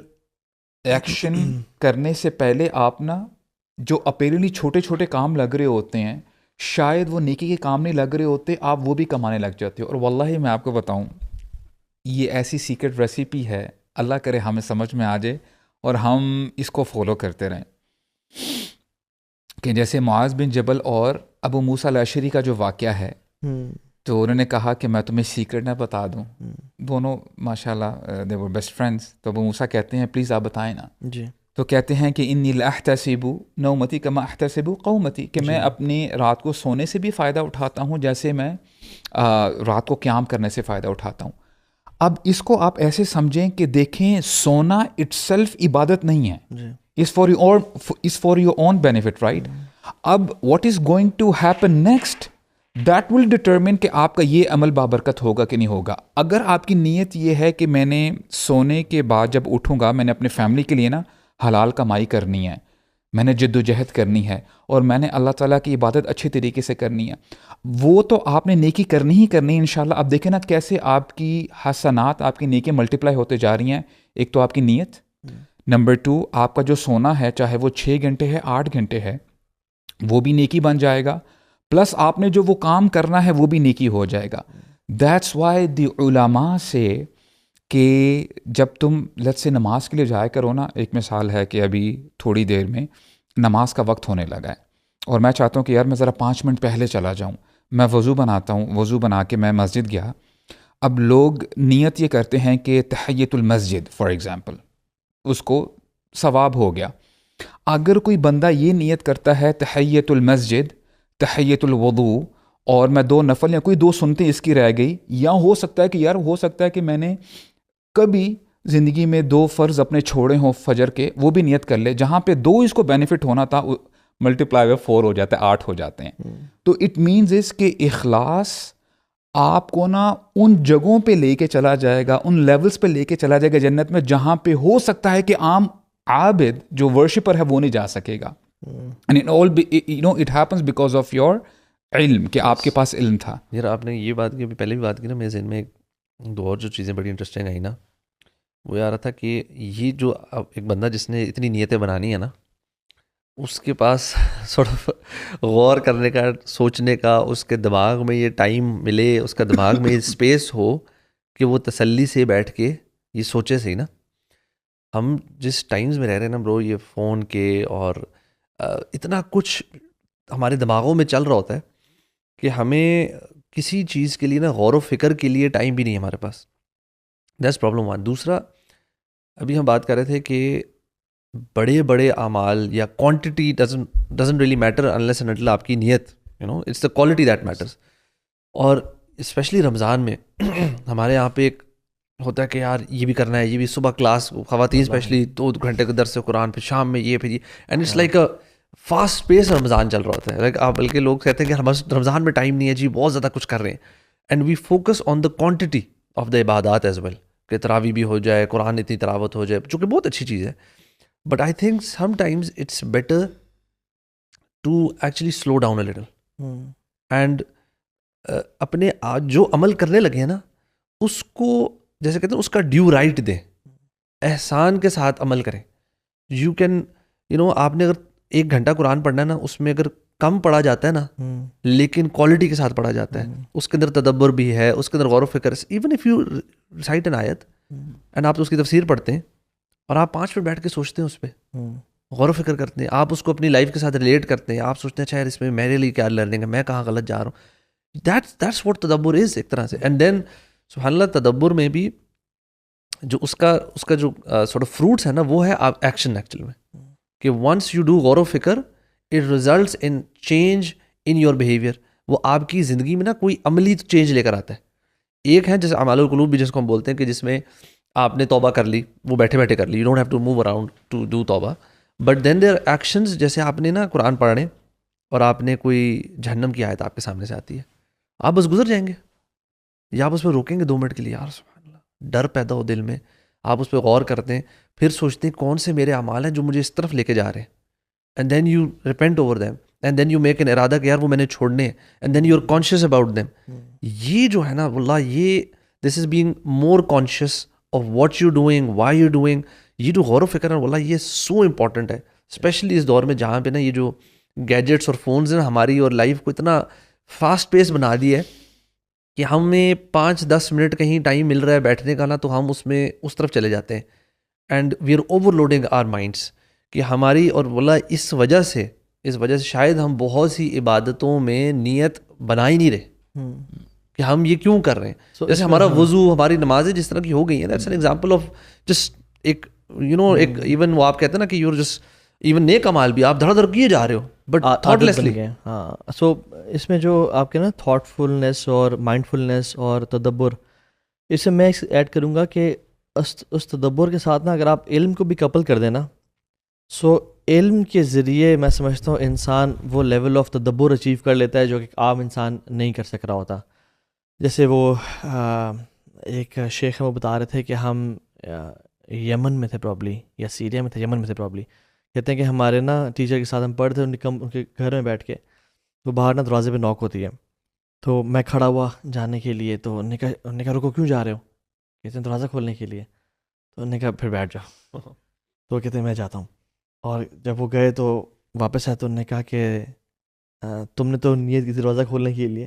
B: ایکشن کرنے سے پہلے آپ نا جو اپیرنٹلی چھوٹے چھوٹے کام لگ رہے ہوتے ہیں, شاید وہ نیکی کے کام نہیں لگ رہے ہوتے, آپ وہ بھی کمانے لگ جاتے ہو. اور واللہ میں آپ کو بتاؤں, یہ ایسی سیکرٹ ریسیپی ہے, اللہ کرے ہمیں سمجھ میں آ جائے اور ہم اس کو فالو کرتے رہیں. کہ جیسے معاذ بن جبل اور ابو موسیٰ الاشعری کا جو واقعہ ہے, تو انہوں نے کہا کہ میں تمہیں سیکرٹ نہ بتا دوں. دونوں ماشاءاللہ دے ور بیسٹ فرینڈس. تو ابو موسیٰ کہتے ہیں پلیز آپ بتائیں نا.
C: جی.
B: تو کہتے ہیں کہ انی لاحتسب نومتی کما احتسب قومتی, کہ میں اپنی رات کو سونے سے بھی فائدہ اٹھاتا ہوں جیسے میں رات کو قیام کرنے سے فائدہ اٹھاتا ہوں. اب اس کو آپ ایسے سمجھیں کہ دیکھیں سونا اٹ سیلف عبادت نہیں ہے, is for your own benefit, right. اب what is going to happen next, that will determine کہ آپ کا یہ عمل بابرکت ہوگا کہ نہیں ہوگا. اگر آپ کی نیت یہ ہے کہ میں نے سونے کے بعد جب اٹھوں گا میں نے اپنے فیملی کے لیے نا حلال کمائی کرنی ہے, میں نے جد و جہد کرنی ہے, اور میں نے اللہ تعالیٰ کی عبادت اچھے طریقے سے کرنی ہے, وہ تو آپ نے نیکی کرنی ہی کرنی ہے انشاءاللہ. اب دیکھیں نا کیسے آپ کی حسنات, آپ کی نیکی ملٹیپلائی ہوتے جا رہی ہیں. ایک تو آپ کی نیت, نمبر 2 آپ کا جو سونا ہے چاہے وہ 6 گھنٹے ہے 8 گھنٹے ہے وہ بھی نیکی بن جائے گا, پلس آپ نے جو وہ کام کرنا ہے وہ بھی نیکی ہو جائے گا. دیٹس وائی دی علماء سے کہ جب تم لت سے نماز کے لیے جایا کرو نا, ایک مثال ہے کہ ابھی تھوڑی دیر میں نماز کا وقت ہونے لگا ہے اور میں چاہتا ہوں کہ یار میں ذرا 5 منٹ پہلے چلا جاؤں, میں وضو بناتا ہوں, وضو بنا کے میں مسجد گیا. اب لوگ نیت یہ کرتے ہیں کہ تحیۃ المسجد فار ایگزامپل, اس کو ثواب ہو گیا. اگر کوئی بندہ یہ نیت کرتا ہے تحیۃ المسجد, تحیۃ الوضو, اور میں 2 نفل یا کوئی 2 سنتیں اس کی رہ گئی, یا ہو سکتا ہے کہ یار ہو سکتا ہے کہ میں نے کبھی زندگی میں 2 فرض اپنے چھوڑے ہوں فجر کے, وہ بھی نیت کر لے, جہاں پہ 2 اس کو بینیفٹ ہونا تھا ملٹیپلائی ہوئے 4 ہو جاتا ہے, 8 ہو جاتے ہیں. تو اٹ مینز اس کہ اخلاص آپ کو نا ان جگہوں پہ لے کے چلا جائے گا, ان لیولز پہ لے کے چلا جائے گا جنت میں, جہاں پہ ہو سکتا ہے کہ عام عابد جو ورشپر ہے وہ نہیں جا سکے گا. And it all it happens because of your علم, کہ آپ کے پاس علم تھا.
A: یار آپ نے یہ بات کی, ابھی پہلے بھی بات کی نا, میرے ذہن میں دو اور جو چیزیں بڑی انٹرسٹنگ آئی نا, وہ یہ آ رہا تھا کہ یہ جو ایک بندہ جس نے اتنی نیتیں بنانی ہے نا, اس کے پاس سورٹ آف غور کرنے کا, سوچنے کا, اس کے دماغ میں یہ ٹائم ملے, اس کا دماغ میں یہ اسپیس ہو کہ وہ تسلی سے بیٹھ کے یہ سوچے صحیح نا. ہم جس ٹائمز میں رہ رہے ہیں نا برو, یہ فون کے اور اتنا کچھ ہمارے دماغوں میں چل رہا ہوتا ہے کہ ہمیں کسی چیز کے لیے نا غور و فکر کے لیے ٹائم بھی نہیں ہے ہمارے پاس. That's problem one. دوسرا, ابھی ہم بات کر رہے تھے کہ بڑے بڑے اعمال یا quantity doesn't really matter unless and until آپ کی نیت, it's the quality that matters. اور اسپیشلی رمضان میں ہمارے یہاں پہ ایک ہوتا ہے کہ یار یہ بھی کرنا ہے, یہ بھی, صبح کلاس, خواتین اسپیشلی 2 گھنٹے کے درس قرآن, پھر شام میں یہ, پھر یہ, and it's like a fast pace Ramadan چل رہا ہوتا ہے. لائک آپ بلکہ لوگ کہتے ہیں کہ ہمارے رمضان میں ٹائم نہیں ہے جی, بہت زیادہ کچھ کر رہے ہیں. And we focus on the quantity of the عبادات ایز ویل, کہ تراویح بھی ہو جائے, قرآن اتنی تلاوت ہو جائے, جو کہ بہت اچھی چیز ہے. But I think sometimes it's better to actually slow down a little and اپنے جو عمل کرنے لگے ہیں نا اس کو, جیسے کہتے ہیں, اس کا ڈیو رائٹ دیں, احسان کے ساتھ عمل کریں. یو کین آپ نے اگر 1 گھنٹہ قرآن پڑھنا ہے نا, اس میں اگر کم پڑھا جاتا ہے نا لیکن کوالٹی کے ساتھ پڑھا جاتا ہے, اس کے اندر تدبر بھی ہے, اس کے اندر غور و فکر. Even if you recite an آیت اینڈ آپ اس کی تفسیر پڑھتے ہیں اور آپ 5 منٹ بیٹھ کے سوچتے ہیں, اس پہ غور و فکر کرتے ہیں, آپ اس کو اپنی لائف کے ساتھ ریلیٹ کرتے ہیں, آپ سوچتے ہیں اچھا یار اس میں میرے لیے کیا لرننگ ہے, میں کہاں غلط جا رہا ہوں. دیٹس واٹ تدبر از ایک طرح سے. اینڈ دین سبحان اللہ, تدبر میں بھی جو اس کا جو سورٹ آف فروٹس ہے نا, وہ ہے ایکشن ایکچوئل میں, کہ ونس یو ڈو غور و فکر it results in change in your behaviour. وہ آپ کی زندگی میں نا کوئی عملی چینج لے کر آتا ہے. ایک ہے جیسے اعمال القلوب بھی جس کو ہم بولتے ہیں, کہ جس میں آپ نے توبہ کر لی, وہ بیٹھے بیٹھے کر لی, you don't have to move around to do توبہ. بٹ دین دیر ایکشنز, جیسے آپ نے نا قرآن پڑھنے اور آپ نے کوئی جہنم کی آیت آپ کے سامنے سے آتی ہے, آپ بس گزر جائیں گے, یا آپ اس پہ روکیں گے 2 منٹ کے لیے, یار سبحان اللہ, ڈر پیدا ہو دل میں, آپ اس پہ غور کرتے ہیں, پھر سوچتے ہیں کون سے میرے اعمال ہیں جو مجھے اس طرف لے کے جا رہے ہیں, and then you repent over them, and then you make an irada کہ یار وہ میں نے چھوڑنے ہیں, and then you are conscious about them. یہ جو ہے نا واللہ, یہ this is being more conscious of what you doing, why you doing. یہ جو غور و فکر ہے واللہ, یہ سو امپورٹنٹ ہے, اسپیشلی اس دور میں جہاں پہ نا یہ جو گیجٹس اور فونز ہیں ہماری اور لائف کو اتنا فاسٹ پیس بنا دی ہے کہ ہمیں 5-10 منٹ کہیں ٹائم مل رہا ہے بیٹھنے کا نا, تو ہم اس میں اس طرف چلے جاتے ہیں, and we are overloading our minds. کہ ہماری, اور واللہ اس وجہ سے شاید ہم بہت سی عبادتوں میں نیت بنا ہی نہیں رہے کہ ہم یہ کیوں کر رہے ہیں. جیسے ہمارا وضو, ہماری نمازیں جس طرح کی ہو گئی ہیں, that's an example of just ایک ایک ایون وہ آپ کہتے ہیں نا کہ یور جسٹ ایون نیک عمال بھی آپ دھڑ دھڑ کیے جا رہے ہو بٹ تھاٹ لیسلی.
C: ہاں, سو اس میں جو آپ کے نا تھاٹ فلنس اور مائنڈ فلنس اور تدبر, اس سے میں ایڈ کروں گا کہ اس تدبر کے ساتھ نا اگر آپ علم کو بھی کپل کر دیں نا, سو علم کے ذریعے میں سمجھتا ہوں انسان وہ لیول آف تدبر اچیو کر لیتا ہے جو کہ عام انسان نہیں کر سک رہا ہوتا. جیسے وہ ایک شیخ ہیں, وہ بتا رہے تھے کہ ہم یمن میں تھے پرابلی, یا سیریا میں تھے, یمن میں تھے پرابلی. کہتے ہیں کہ ہمارے نا ٹیچر کے ساتھ ہم پڑھتے ہیں, ان کے گھر میں بیٹھ کے, تو باہر نا دروازے پہ نوک ہوتی ہے, تو میں کھڑا ہوا جانے کے لیے, تو انہوں نے کہا رکو کیوں جا رہے ہو, کہتے ہیں دروازہ کھولنے کے لیے, تو انہوں نے کہا پھر بیٹھ جاؤ, تو کہتے ہیں میں جاتا ہوں. اور جب وہ گئے تو واپس آئے, تو انہوں نے کہا کہ تم نے تو نیت کی تھی دروازہ کھولنے کے لیے,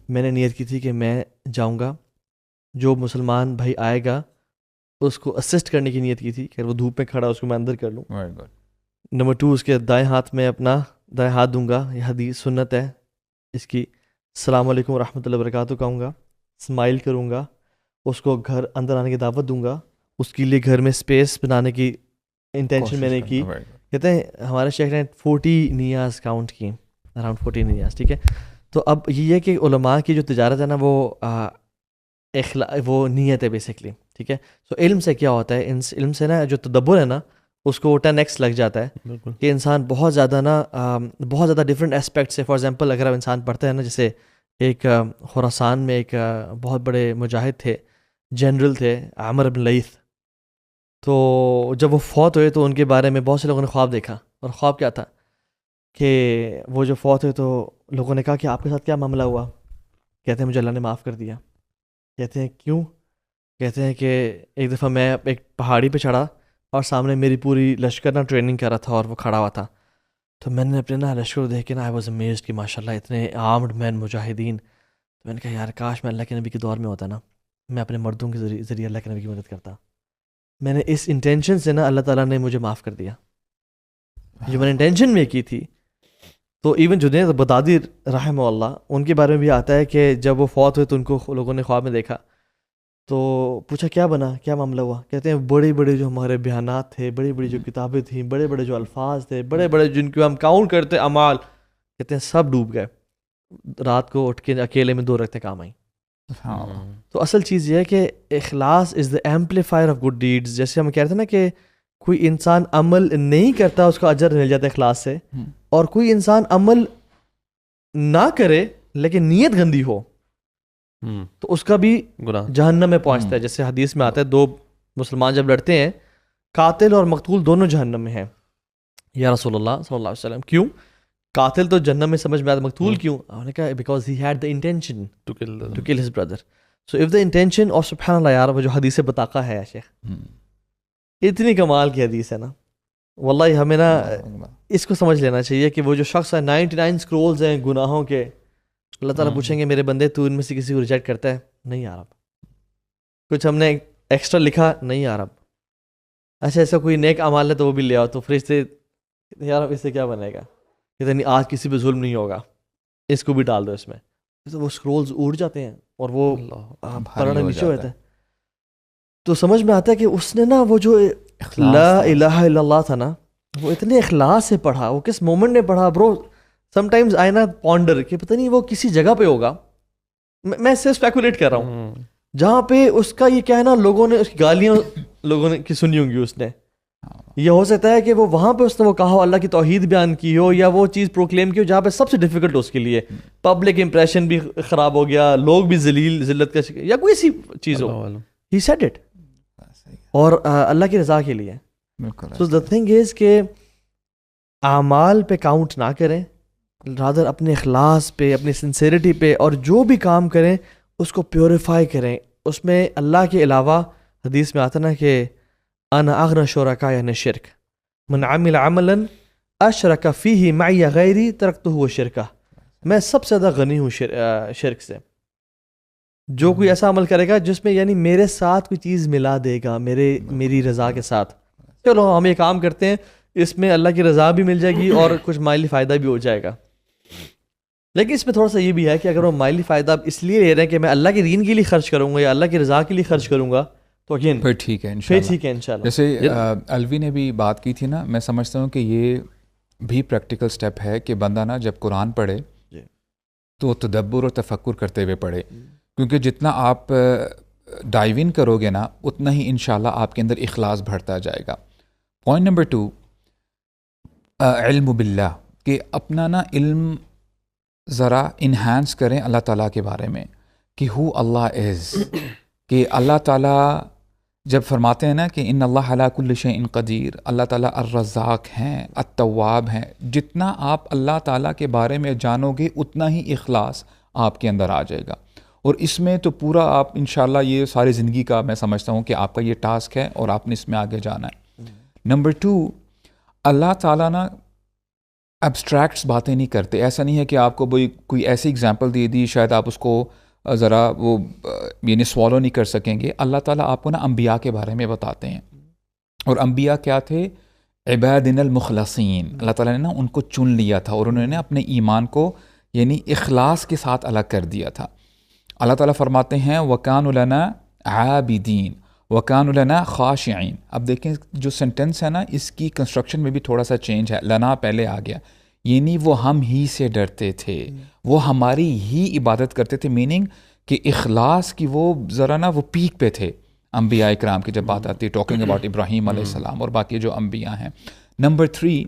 C: میں نے نیت کی تھی کہ میں جاؤں گا, جو مسلمان بھائی آئے گا اس کو اسسٹ کرنے کی نیت کی تھی کہ وہ دھوپ میں کھڑا اس کو میں اندر کر لوں. نمبر 2, اس کے دائیں ہاتھ میں اپنا دائیں ہاتھ دوں گا, یہ حدیث سنت ہے اس کی, السلام علیکم ورحمۃ اللہ وبرکاتہ کہوں گا, اسمائل کروں گا, اس کو گھر اندر آنے کی دعوت دوں گا, اس کے لیے گھر میں اسپیس بنانے کی انٹینشن میں نے کی. کہتے ہیں ہمارے شیخ نے 40 نیاز کاؤنٹ کی, اراؤنڈ 40 نیاز, ٹھیک ہے. تو اب یہ ہے کہ علماء کی جو تجارت ہے نا وہ نیت ہے بیسکلی, ٹھیک ہے. سو علم سے کیا ہوتا ہے, علم سے نا جو تدبر ہے نا اس کو 10x لگ جاتا ہے کہ انسان بہت زیادہ ڈفرینٹ اسپیکٹ سے, فار ایگزامپل اگر آپ انسان پڑھتا ہے نا, جیسے ایک خراسان میں ایک بہت بڑے مجاہد تھے، جنرل تھے، عامر بن لیث. تو جب وہ فوت ہوئے تو ان کے بارے میں بہت سے لوگوں نے خواب دیکھا. اور خواب کیا تھا کہ وہ جو فوت ہوئے تو لوگوں نے کہا کہ آپ کے ساتھ کیا معاملہ ہوا؟ کہتے ہیں مجھے اللہ نے معاف کر دیا. کہتے ہیں کیوں؟ کہتے ہیں کہ ایک دفعہ میں ایک پہاڑی پہ چڑھا اور سامنے میری پوری لشکر نا ٹریننگ کر رہا تھا اور وہ کھڑا ہوا تھا. تو میں نے اپنے نا لشکر کو دیکھ کے نا آئی واز امیزڈ کہ ماشاء اللہ اتنے آرمڈ مین مجاہدین. تو میں نے کہا یار کاش میں اللہ کے نبی کے دور میں ہوتا نا، میں اپنے مردوں کے ذریعے اللہ کے نبی کی مدد کرتا. میں نے اس انٹینشن سے نا اللہ تعالیٰ نے مجھے معاف کر دیا جو میں نے انٹینشن میں کی تھی. تو ایون جنید بغدادی رحمہ اللہ ان کے بارے میں بھی آتا ہے کہ جب وہ فوت ہوئے تو ان کو لوگوں نے خواب میں دیکھا تو پوچھا کیا بنا، کیا معاملہ ہوا؟ کہتے ہیں بڑے بڑے جو ہمارے بیانات تھے، بڑی بڑی جو کتابیں تھیں، بڑے بڑے جو الفاظ تھے، بڑے بڑے جن کو ہم کاؤنٹ کرتے اعمال، کہتے ہیں سب ڈوب گئے. رات کو اٹھ کے اکیلے میں 2 رکعتیں کام آئیں. تو اصل چیز یہ ہے کہ اخلاص از دا ایمپلیفائر آف گڈ ڈیڈز. جیسے ہم کہہ رہے تھے نا کہ کوئی انسان عمل نہیں کرتا اس کو اجر مل جاتا ہے اخلاص سے، اور کوئی انسان عمل نہ کرے لیکن نیت گندی ہو تو اس کا بھی
A: گناہ
C: جہنم میں پہنچتا ہے. جیسے حدیث میں آتا ہے 2 مسلمان جب لڑتے ہیں، قاتل اور مقتول دونوں جہنم میں ہیں. یا رسول اللہ صلی اللہ علیہ وسلم کیوں؟ قاتل تو جہنم میں سمجھ میں آتا، مقتول کیوں؟ انہوں نے کہا because he had the intention to kill his brother. So if the intention, اور سبحان اللہ یار وہ جو حدیث بطاقہ ہے شیخ، اتنی کمال کی حدیث ہے نا، واللہ ہمیں نا اس کو سمجھ لینا چاہیے کہ وہ جو شخص ہے 99 اسکرولز ہیں گناہوں کے، اللہ تعالیٰ پوچھیں گے میرے بندے تو ان میں سے کسی کو ریجیکٹ کرتا ہے؟ نہیں یار. اب کچھ ہم نے ایکسٹرا لکھا؟ نہیں یار. اب اچھا ایسا کوئی نیک اعمال ہے تو وہ بھی لے آؤ، تو فرشتے یار اب اس سے کیا بنے گا؟ کہتے نہیں آج کسی پہ ظلم نہیں ہوگا، اس کو بھی ڈال دو اس میں. تو وہ اسکرولز اڑ جاتے ہیں اور وہ پڑھنا نیچے ہوتا ہے. تو سمجھ میں آتا ہے کہ اس نے نا وہ جو لا الہ الا اللہ تھا نا، وہ اتنے اخلاص سے پڑھا. وہ کس مومنٹ نے پڑھا برو؟ سم ٹائمز آئی نا پونڈر کہ پتہ نہیں وہ کسی جگہ پہ ہوگا، میں اس سے اسپیکولیٹ کر رہا ہوں، جہاں پہ اس کا یہ کہنا لوگوں نے، اس کی گالیاں لوگوں نے کی سنی ہوں گی. اس نے یہ ہو سکتا ہے کہ وہ وہاں پہ اس نے وہ کہا ہو، اللہ کی توحید بیان کی ہو، یا وہ چیز پروکلیم کی ہو جہاں پہ سب سے ڈیفیکلٹ ہو اس کے لیے، پبلک امپریشن بھی خراب ہو گیا، لوگ بھی ذلت کا شکار، یا کوئی ایسی چیز ہو. ہی سیڈ اٹ اور اللہ کی رضا کے لیے. سو دا تھنگ از کہ اعمال پہ کاؤنٹ نہ کریں، رادر اپنے اخلاص پہ، اپنی سنسیریٹی پہ، اور جو بھی کام کریں اس کو پیوریفائی کریں. اس میں اللہ کے علاوہ حدیث میں آتا نا کہ انا اغنى شرکاء عن الشرک من عمل عملا اشرک فیہ معی غیری ترکتہ وشرکہ. میں سب سے زیادہ غنی ہوں شرک سے. جو کوئی ایسا عمل کرے گا جس میں یعنی میرے ساتھ کوئی چیز ملا دے گا میری رضا کے ساتھ، چلو ہم یہ کام کرتے ہیں، اس میں اللہ کی رضا بھی مل جائے گی اور کچھ مالی فائدہ بھی ہو جائے گا. لیکن اس میں تھوڑا سا یہ بھی ہے کہ اگر وہ مالی فائدہ اس لیے لے رہے ہیں کہ میں اللہ کے دین کے لیے خرچ کروں گا یا اللہ کی رضا کے لیے خرچ کروں گا، تو اگین
B: پھر ٹھیک ہے
C: انشاءاللہ.
B: جیسے الوی نے بھی بات کی تھی نا، میں سمجھتا ہوں کہ یہ بھی پریکٹیکل سٹیپ ہے کہ بندہ نا جب قرآن پڑھے تو تدبر اور تفکر کرتے ہوئے پڑھے، کیونکہ جتنا آپ ڈائیو ان کرو گے نا اتنا ہی انشاءاللہ آپ کے اندر اخلاص بڑھتا جائے گا. پوائنٹ نمبر 2، علم باللہ، کہ اپنا نا علم ذرا انہینس کریں اللہ تعالیٰ کے بارے میں کہ ہو اللہ از، کہ اللہ تعالیٰ جب فرماتے ہیں نا کہ ان اللہ علی کل شیء قدیر، اللہ تعالیٰ الرزاق ہیں، التواب ہیں. جتنا آپ اللہ تعالیٰ کے بارے میں جانو گے اتنا ہی اخلاص آپ کے اندر آ جائے گا. اور اس میں تو پورا آپ انشاءاللہ یہ ساری زندگی کا میں سمجھتا ہوں کہ آپ کا یہ ٹاسک ہے اور آپ نے اس میں آگے جانا ہے. نمبر 2، اللہ تعالیٰ نا ایبسٹریکٹس باتیں نہیں کرتے. ایسا نہیں ہے کہ آپ کو کوئی ایسی اگزامپل دے دی شاید آپ اس کو ذرا وہ یعنی سوالو نہیں کر سکیں گے. اللہ تعالیٰ آپ کو نا انبیاء کے بارے میں بتاتے ہیں، اور انبیاء کیا تھے؟ عبادنا المخلصین. اللہ تعالیٰ نے نا ان کو چن لیا تھا اور انہوں نے اپنے ایمان کو یعنی اخلاص کے ساتھ الگ کر دیا تھا. اللہ تعالیٰ فرماتے ہیں وَكَانُوا لَنَا عَابِدِينَ وَكَانُوا لَنَا خَاشِعِينَ. اب دیکھیں جو سینٹنس ہے نا اس کی کنسٹرکشن میں بھی تھوڑا سا چینج ہے. لنا پہلے آ گیا، یعنی وہ ہم ہی سے ڈرتے تھے، وہ ہماری ہی عبادت کرتے تھے. میننگ کہ اخلاص کی وہ ذرا نا وہ پیک پہ تھے انبیاء اکرام کی جب بات آتی ہے، ٹاکنگ اباؤٹ ابراہیم علیہ السلام اور باقی جو انبیاء ہیں. نمبر 3،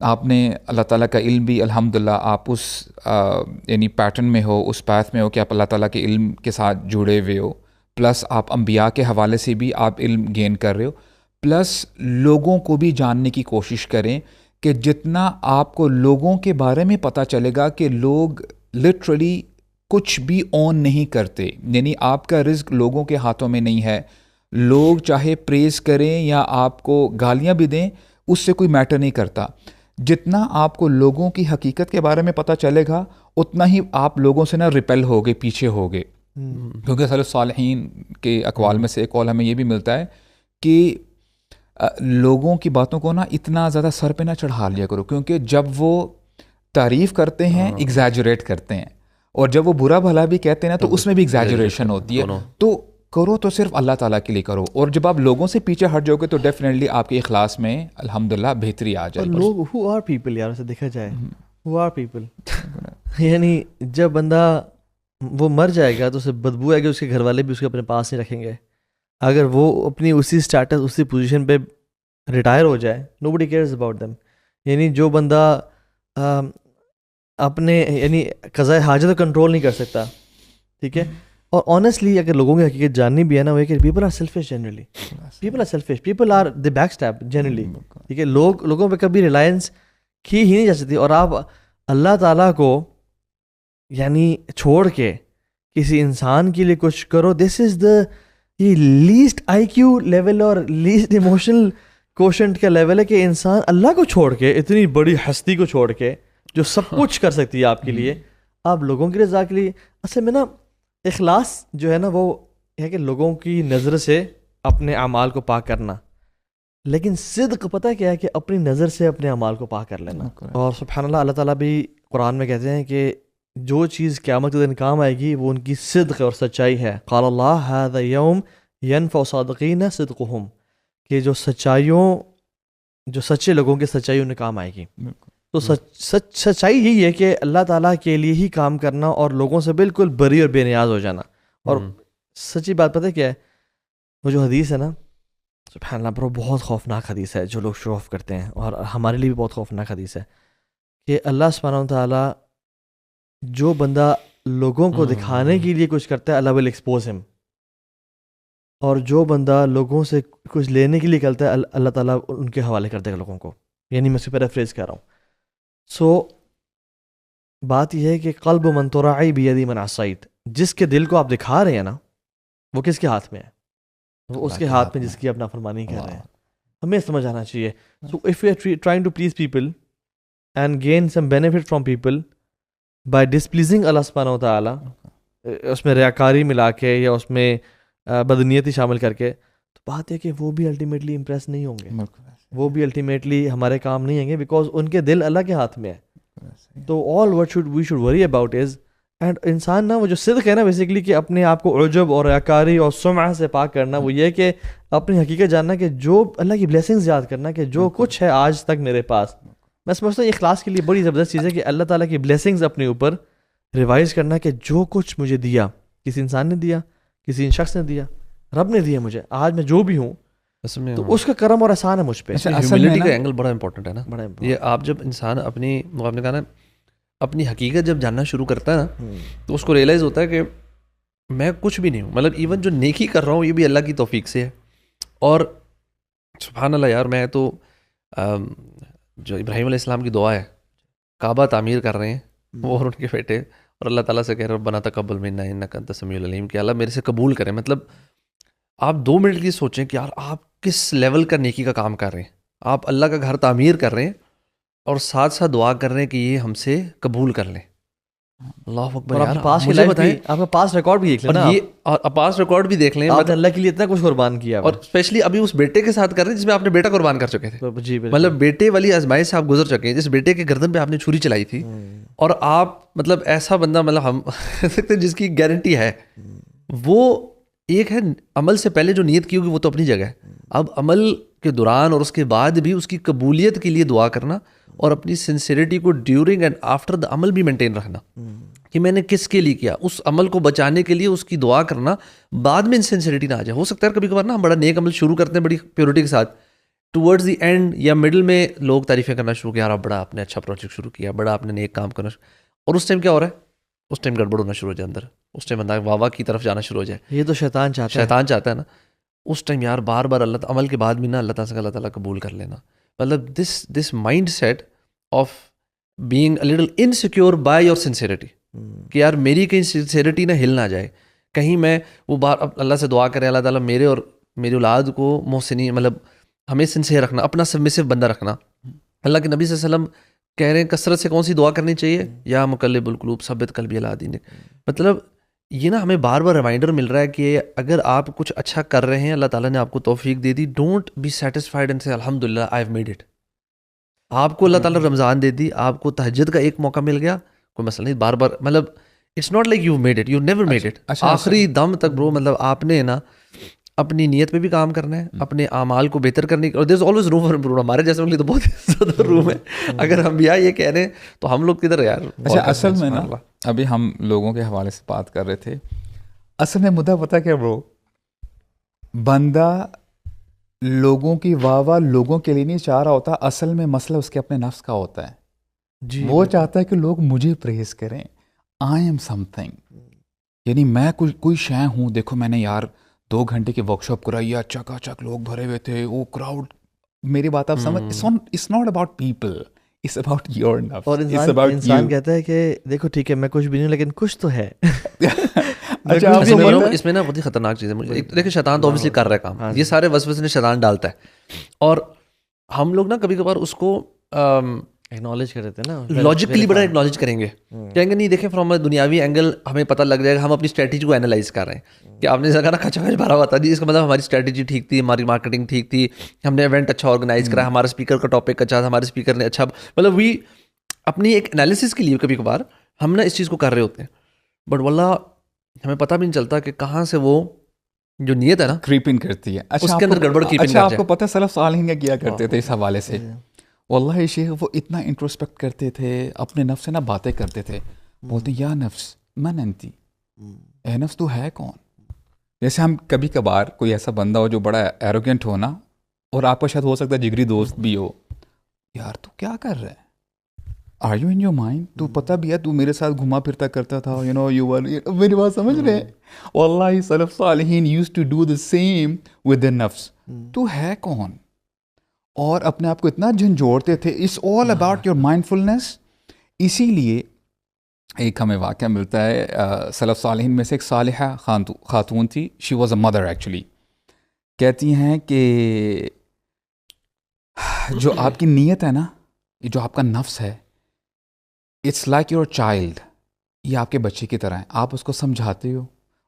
B: آپ نے اللہ تعالیٰ کا علم بھی الحمدللہ آپ اس یعنی پیٹرن میں ہو, اس پاتھ میں ہو کہ آپ اللہ تعالیٰ کے علم کے ساتھ جڑے ہوئے ہو, پلس آپ انبیاء کے حوالے سے بھی آپ علم گین کر رہے ہو, پلس لوگوں کو بھی جاننے کی کوشش کریں کہ جتنا آپ کو لوگوں کے بارے میں پتہ چلے گا کہ لوگ لٹرلی کچھ بھی اون نہیں کرتے, یعنی آپ کا رزق لوگوں کے ہاتھوں میں نہیں ہے. لوگ چاہے پریز کریں یا آپ کو گالیاں بھی دیں, اس سے کوئی میٹر نہیں کرتا. جتنا آپ کو لوگوں کی حقیقت کے بارے میں پتہ چلے گا اتنا ہی آپ لوگوں سے ریپیل ہوگے, پیچھے ہوگے. کیونکہ سلف صالحین کے اقوال میں سے ایک قول ہمیں یہ بھی ملتا ہے کہ لوگوں کی باتوں کو اتنا زیادہ سر پہ نہ چڑھا لیا کرو, کیونکہ جب وہ تعریف کرتے ہیں ایگزیجریٹ کرتے ہیں, اور جب وہ برا بھلا بھی کہتے ہیں تو اس میں بھی ایگزیجریشن ہوتی ہے. تو کرو تو صرف اللہ تعالیٰ کے لیے کرو, اور جب آپ لوگوں سے پیچھے ہٹ جاؤ گے تو ڈیفینیٹلی آپ کے اخلاص میں الحمدللہ بہتری آ جائے گی.
C: لوگ who are people یار, اسے دیکھا جائے who are people یعنی جب بندہ وہ مر جائے گا تو اسے بدبو آئے گی, اس کے گھر والے بھی اس کے اپنے پاس نہیں رکھیں گے. اگر وہ اپنی اسی اسٹیٹس اسی پوزیشن پہ ریٹائر ہو جائے, nobody cares about them. یعنی جو بندہ اپنے یعنی قضاء حاجت کو کنٹرول نہیں کر سکتا, ٹھیک ہے. اور آنیسٹلی اگر لوگوں کی حقیقت جاننی بھی ہے نا, وہ کہ people are selfish generally, people are selfish, people are the back step generally, ٹھیک ہے. لوگوں پہ کبھی ریلائنس کی ہی نہیں جا سکتی. اور آپ اللہ تعالیٰ کو یعنی چھوڑ کے کسی انسان کے لیے کچھ کرو, دس از دا یہ لیسٹ آئی کیو لیول اور لیسٹ ایموشنل کوشنٹ کا لیول ہے کہ انسان اللہ کو چھوڑ کے, اتنی بڑی ہستی کو چھوڑ کے جو سب کچھ کر سکتی ہے آپ کے لیے, آپ لوگوں کی رضا کے لیے. اصل میں نا اخلاص جو ہے نا وہ ہے کہ لوگوں کی نظر سے اپنے اعمال کو پاک کرنا, لیکن صدق پتہ کیا ہے کہ اپنی نظر سے اپنے اعمال کو پاک کر لینا. اور سبحان اللہ, اللہ تعالیٰ بھی قرآن میں کہتے ہیں کہ جو چیز قیامت کے دن کام آئے گی وہ ان کی صدق اور سچائی ہے. قال اللہ ھذا یوم ینفع صادقین صدقہم, کہ جو سچے لوگوں کی سچائی انہیں کام آئے گی. تو سچائی یہی ہے کہ اللہ تعالیٰ کے لیے ہی کام کرنا اور لوگوں سے بالکل بری اور بے نیاز ہو جانا. اور سچی بات پتہ کیا ہے, وہ جو حدیث ہے نا, سبحان اللہ برو, بہت خوفناک حدیث ہے جو لوگ شو آف کرتے ہیں, اور ہمارے لیے بھی بہت خوفناک حدیث ہے کہ اللہ سبحانہ و تعالیٰ جو بندہ لوگوں کو دکھانے کے لیے کچھ کرتا ہے اللہ ول ایکسپوز ہم, اور جو بندہ لوگوں سے کچھ لینے کے لیے کرتا ہے اللہ تعالیٰ ان کے حوالے کر دے گا لوگوں کو. یعنی میں اس پہ ریفریز کر رہا ہوں. سو بات یہ ہے کہ قلب من تراعی بیدی من عصیت, جس کے دل کو آپ دکھا رہے ہیں نا وہ کس کے ہاتھ میں ہے, وہ اس کے ہاتھ میں جس کی آپ نافرمانی کر رہے ہیں. ہمیں سمجھ آنا چاہیے. So if you are trying to please people and gain some benefit from people by displeasing Allah سبحانہ و تعالیٰ, اس میں ریاکاری ملا کے یا اس میں بدنیتی شامل کر کے, تو بات ہے کہ وہ بھی الٹیمیٹلی امپریس نہیں ہوں گے, وہ بھی الٹیمیٹلی ہمارے کام نہیں آئیں گے, بیکاز ان کے دل اللہ کے ہاتھ میں ہے. تو all what we should worry about is, and انسان نا وہ جو صدق ہے نا بیسیکلی کہ اپنے آپ کو عجب اور ریاکاری اور سمعہ سے پاک کرنا, وہ یہ کہ اپنی حقیقت جاننا کہ جو اللہ کی بلیسنگز یاد کرنا کہ جو کچھ ہے آج تک میرے پاس. میں سمجھتا ہوں یہ اخلاص کے لیے بڑی زبردست چیز ہے کہ اللہ تعالیٰ کی بلیسنگز اپنے اوپر ریوائز کرنا کہ جو کچھ مجھے دیا, کسی انسان نے دیا, کسی شخص نے دیا, رب نے دیا مجھے, آج میں جو بھی ہوں تو اس کا کرم اور احسان ہے مجھ پہ.
A: ہیوملٹی کا اینگل بڑا امپورٹنٹ ہے نا. یہ آپ جب انسان اپنی آپ نے کہا نا اپنی حقیقت جب جاننا شروع کرتا ہے نا تو اس کو ریئلائز ہوتا ہے کہ میں کچھ بھی نہیں ہوں, مطلب ایون جو نیکی کر رہا ہوں یہ بھی اللہ کی توفیق سے ہے. اور سبحان اللہ یار, میں تو جو ابراہیم علیہ السلام کی دعا ہے, کعبہ تعمیر کر رہے ہیں وہ اور ان کے بیٹے, اور اللہ تعالیٰ سے کہہ رہے ربنا تقبل منا انک انت السمیع العلیم, کہ اللہ میرے سے قبول کریں. مطلب آپ 2 منٹ کی سوچیں کہ یار آپ کس لیول کا نیکی کا کام کر رہے ہیں. آپ اللہ کا گھر تعمیر کر رہے ہیں اور ساتھ ساتھ دعا کر رہے ہیں کہ یہ ہم سے قبول کر لیں. اللہ اکبر یار, مجھے بتائیں
C: آپ کا پاس ریکارڈ بھی دیکھ لیں نا,
A: اور پاس ریکارڈ بھی دیکھ لیں,
C: آپ نے اللہ کے لیے اتنا کچھ قربان کیا,
A: اور اسپیشلی ابھی اس بیٹے کے ساتھ کر رہے ہیں جس میں آپ نے بیٹا قربان کر چکے تھے. مطلب بیٹے والی آزمائش سے آپ گزر چکے ہیں, جس بیٹے کے گردن پہ آپ نے چھری چلائی تھی, اور آپ مطلب ایسا بندہ, مطلب ہم سکتے جس کی گارنٹی ہے. وہ ایک ہے عمل سے پہلے جو نیت کی ہوگی وہ تو اپنی جگہ ہے, اب عمل کے دوران اور اس کے بعد بھی اس کی قبولیت کے لیے دعا کرنا, اور اپنی سنسیریٹی کو ڈیورنگ اینڈ آفٹر دا عمل بھی مینٹین رکھنا کہ میں نے کس کے لیے کیا, اس عمل کو بچانے کے لیے اس کی دعا کرنا, بعد میں انسنسیریٹی نہ آ جائے. ہو سکتا ہے کبھی کبھار نا ہم بڑا نیک عمل شروع کرتے ہیں بڑی پیورٹی کے ساتھ, ٹورڈز دی اینڈ یا مڈل میں لوگ تعریفیں کرنا شروع کیا، یار بڑا آپ نے اچھا پروجیکٹ شروع کیا، بڑا آپ نے نیک کام کرنا شروع، اور اس ٹائم کیا ہو رہا ہے، اس ٹائم گڑبڑ ہونا شروع ہو جائے اندر، اس ٹائم بندہ واہ کی طرف جانا شروع ہو جائے.
C: یہ تو شیطان چاہتا
A: ہے نا. اس ٹائم یار بار بار اللہ عمل کے بعد بھی نا اللہ تعالیٰ سے اللہ تعالیٰ قبول کر لینا. مطلب this mindset of being a little insecure by your sincerity, کہ یار میری کہیں سنسیئرٹی نہ ہل نہ جائے، کہیں میں وہ بار اللہ سے دعا کرے اللہ تعالیٰ میرے اور میری اولاد کو محسنی، مطلب ہمیں سنسیئر رکھنا، اپنا سبمسو بندہ رکھنا. اللہ کے نبی صلی اللہ علیہ وسلم کہہ رہے ہیں کثرت سے کون سی دعا کرنی چاہیے، یا مقلب القلوب ثبت قلبی علی دینک. مطلب یہ نا ہمیں بار بار ریمائنڈر مل رہا ہے کہ اگر آپ کچھ اچھا کر رہے ہیں، اللہ تعالیٰ نے آپ کو توفیق دے دی، ڈونٹ بی سیٹسفائڈ اینڈ سے الحمد للہ آئی ہیو میڈ اٹ. آپ کو اللہ تعالیٰ رمضان دے دی، آپ کو تہجد کا ایک موقع مل گیا، کوئی مسئلہ نہیں. بار بار مطلب it's not like you made it, you never made it. آخری دم تک برو مطلب آپ نے نا اپنی نیت پہ بھی کام کرنا ہے، اپنے اعمال کو بہتر کرنے کی، اور there is always room for improvement. ہمارے جیسے لیے تو بہت زیادہ روم ہے. اگر ہم یہ کہہ رہے ہیں تو ہم لوگ کدھر یار.
B: اچھا اصل میں نا ابھی ہم لوگوں کے حوالے سے بات کر رہے تھے، اصل میں مدعا پتہ کیا برو، بندہ لوگوں کی واہ لوگوں کے لیے نہیں چاہ رہا ہوتا، اصل میں مسئلہ اس کے اپنے نفس کا ہوتا ہے.
C: جی
B: وہ چاہتا ہے کہ لوگ مجھے پریز کریں، آئی ایم سم تھنگ، یعنی میں کوئی شے ہوں. دیکھو میں نے یار 2 گھنٹے کی ورک شاپ کرائی، چکا چک لوگ بھرے ہوئے تھے، وہ کراؤڈ. میری بات آپ سمجھ، it's not about people, it's about your نفس.
C: اور انسان کہتا ہے کہ دیکھو ٹھیک ہے میں کچھ بھی نہیں ہوں لیکن کچھ تو ہے.
A: اس میں نا بہت ہی خطرناک چیز ہے. دیکھیں شیطان تو اوبیسلی کر رہا ہے کام، یہ سارے وسوسے شیطان ڈالتا ہے، اور ہم لوگ نا کبھی کبھار اس کو
C: اکنالج کر دیتے ہیں نا،
A: لاجیکلی بڑا اکنالج کریں گے، کہیں گے نہیں دیکھیں فرام دنیاوی اینگل ہمیں پتہ لگ جائے گا، ہم اپنی اسٹریٹجی کو اینالائز کر رہے ہیں کہ آپ نے کہا نا کچا کچ بھرا ہوا تھا جی، اس کا مطلب ہماری اسٹریٹجی ٹھیک تھی، ہماری مارکیٹنگ ٹھیک تھی، ہم نے ایونٹ اچھا آرگنائز کرا، ہمارا اسپیکر کا ٹاپک اچھا تھا، ہمارے اسپیکر نے اچھا، مطلب وی اپنی ایک انالیسس کے لیے کبھی کبھار ہم نا اس چیز کو کر رہے ہوتے ہیں، بٹ واللہ ہمیں پتہ بھی نہیں چلتا کہ کہاں سے وہ جو نیت ہے نا
B: کریپنگ کرتی ہے،
A: اس کے اندر گڑبڑ کریپنگ کر
B: جائے. آپ کو پتہ ہے سلف صالحین کیا کیا کرتے تھے اس حوالے سے؟ واللہ شیخ وہ اتنا انٹروسپیکٹ کرتے تھے، اپنے نفس سے نا باتیں کرتے تھے، بولتے یا نفس من انتی، اے نفس تو ہے کون. جیسے ہم کبھی کبھار کوئی ایسا بندہ ہو جو بڑا ایروگینٹ ہو نا، اور آپ کا شاید ہو سکتا ہے جگری دوست بھی ہو، یار تو کیا کر رہا ہے، are you in your mind, تو پتہ بھی ہے تو میرے ساتھ گھما پھرتا کرتا تھا، یو نو یو ور، میری بات سمجھ رہے ہیں. واللہ سلف صالحین used to do the same with the نفس، تو ہے کون، اور اپنے آپ کو اتنا جھنجھوڑتے تھے. It's all about your mindfulness. اسی لیے ایک ہمیں واقعہ ملتا ہے سلف صالحین میں سے، ایک صالحہ خاتون تھی، she was a mother actually. کہتی ہیں کہ جو آپ کی نیت ہے نا، جو آپ کا نفس ہے، اٹس لائک یور چائلڈ، یہ آپ کے بچے کی طرح ہے. آپ اس کو سمجھاتے ہو،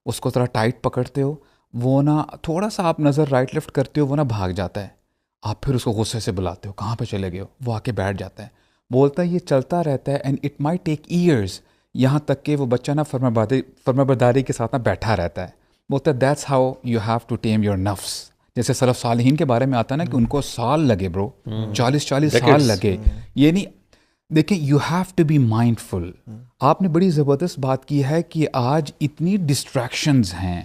B: اس کو ذرا ٹائٹ پکڑتے ہو، وہ نا تھوڑا سا آپ نظر رائٹ لیفٹ کرتے ہو، وہ نا بھاگ جاتا ہے. آپ پھر اس کو غصے سے بلاتے ہو، کہاں پہ چلے گئے ہو، وہ آ کے بیٹھ جاتا ہے. بولتا ہے یہ چلتا رہتا ہے، and it my take years, یہاں تک کہ وہ بچہ نا فرمانبرداری کے ساتھ نا بیٹھا رہتا ہے. بولتا ہے that's how you have to tame your نفس. جیسے سلف صالحین کے بارے میں آتا ہے نا کہ ان کو سال لگے برو، 40 سال لگے. یہ نہیں، دیکھیں you have to be mindful. آپ نے بڑی زبردست بات کی ہے کہ آج اتنی ڈسٹریکشنز ہیں.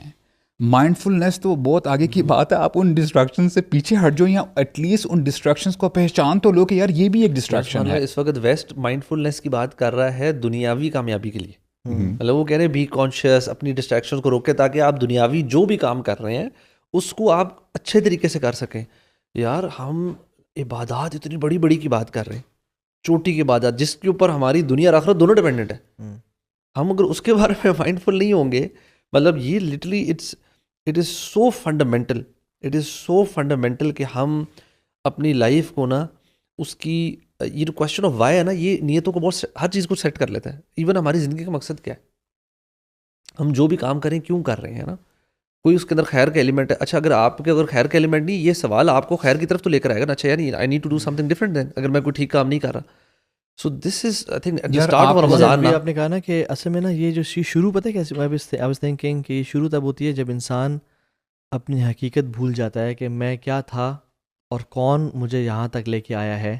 B: مائنڈ فلنس تو بہت آگے کی بات ہے، آپ ان ڈسٹریکشن سے پیچھے ہٹ جاؤ، یا ایٹ لیسٹ ان ڈسٹریکشنز کو پہچان تو لو کہ یار یہ بھی ایک ڈسٹریکشن ہے.
A: اس وقت ویسٹ مائنڈ فلنس کی بات کر رہا ہے دنیاوی کامیابی کے لیے. مطلب وہ کہہ رہے ہیں بی کانشیس، اپنی ڈسٹریکشن کو روکے تاکہ آپ دنیاوی جو بھی کام کر رہے ہیں اس کو آپ اچھے طریقے سے کر سکیں. یار ہم عبادات اتنی بڑی بڑی کی بات کر رہے ہیں، چوٹی کی عبادات جس کے اوپر ہماری دنیا اور آخرت دونوں ڈیپینڈنٹ ہے. ہم اگر اس کے بارے میں مائنڈ فل نہیں ہوں گے، مطلب یہ literally it is so fundamental, it is so fundamental کہ ہم اپنی لائف کو نا اس کی یہ جو کوشچن آف وائی ہے نا، یہ نیتوں کو بہت ہر چیز کو سیٹ کر لیتا ہے. ایون ہماری زندگی کا مقصد کیا ہے، ہم جو بھی کام کریں کیوں کر رہے ہیں نا، کوئی اس کے اندر خیر کا ایلیمنٹ ہے. اچھا اگر آپ کے اگر خیر کا ایلیمنٹ نہیں، یہ سوال آپ کو خیر کی طرف تو لے کر آئے گا نا. اچھا یار I need to do something different then, اگر میں کوئی ٹھیک کام نہیں کر رہا. So this is I think at the start of Ramadan.
C: آپ نے کہا نا کہ اصل میں نا یہ جو شروع پتہ ہے کیسے، آئی واز تھنکنگ کہ یہ شروع تب ہوتی ہے جب انسان اپنی حقیقت بھول جاتا ہے کہ میں کیا تھا اور کون مجھے یہاں تک لے کے آیا ہے،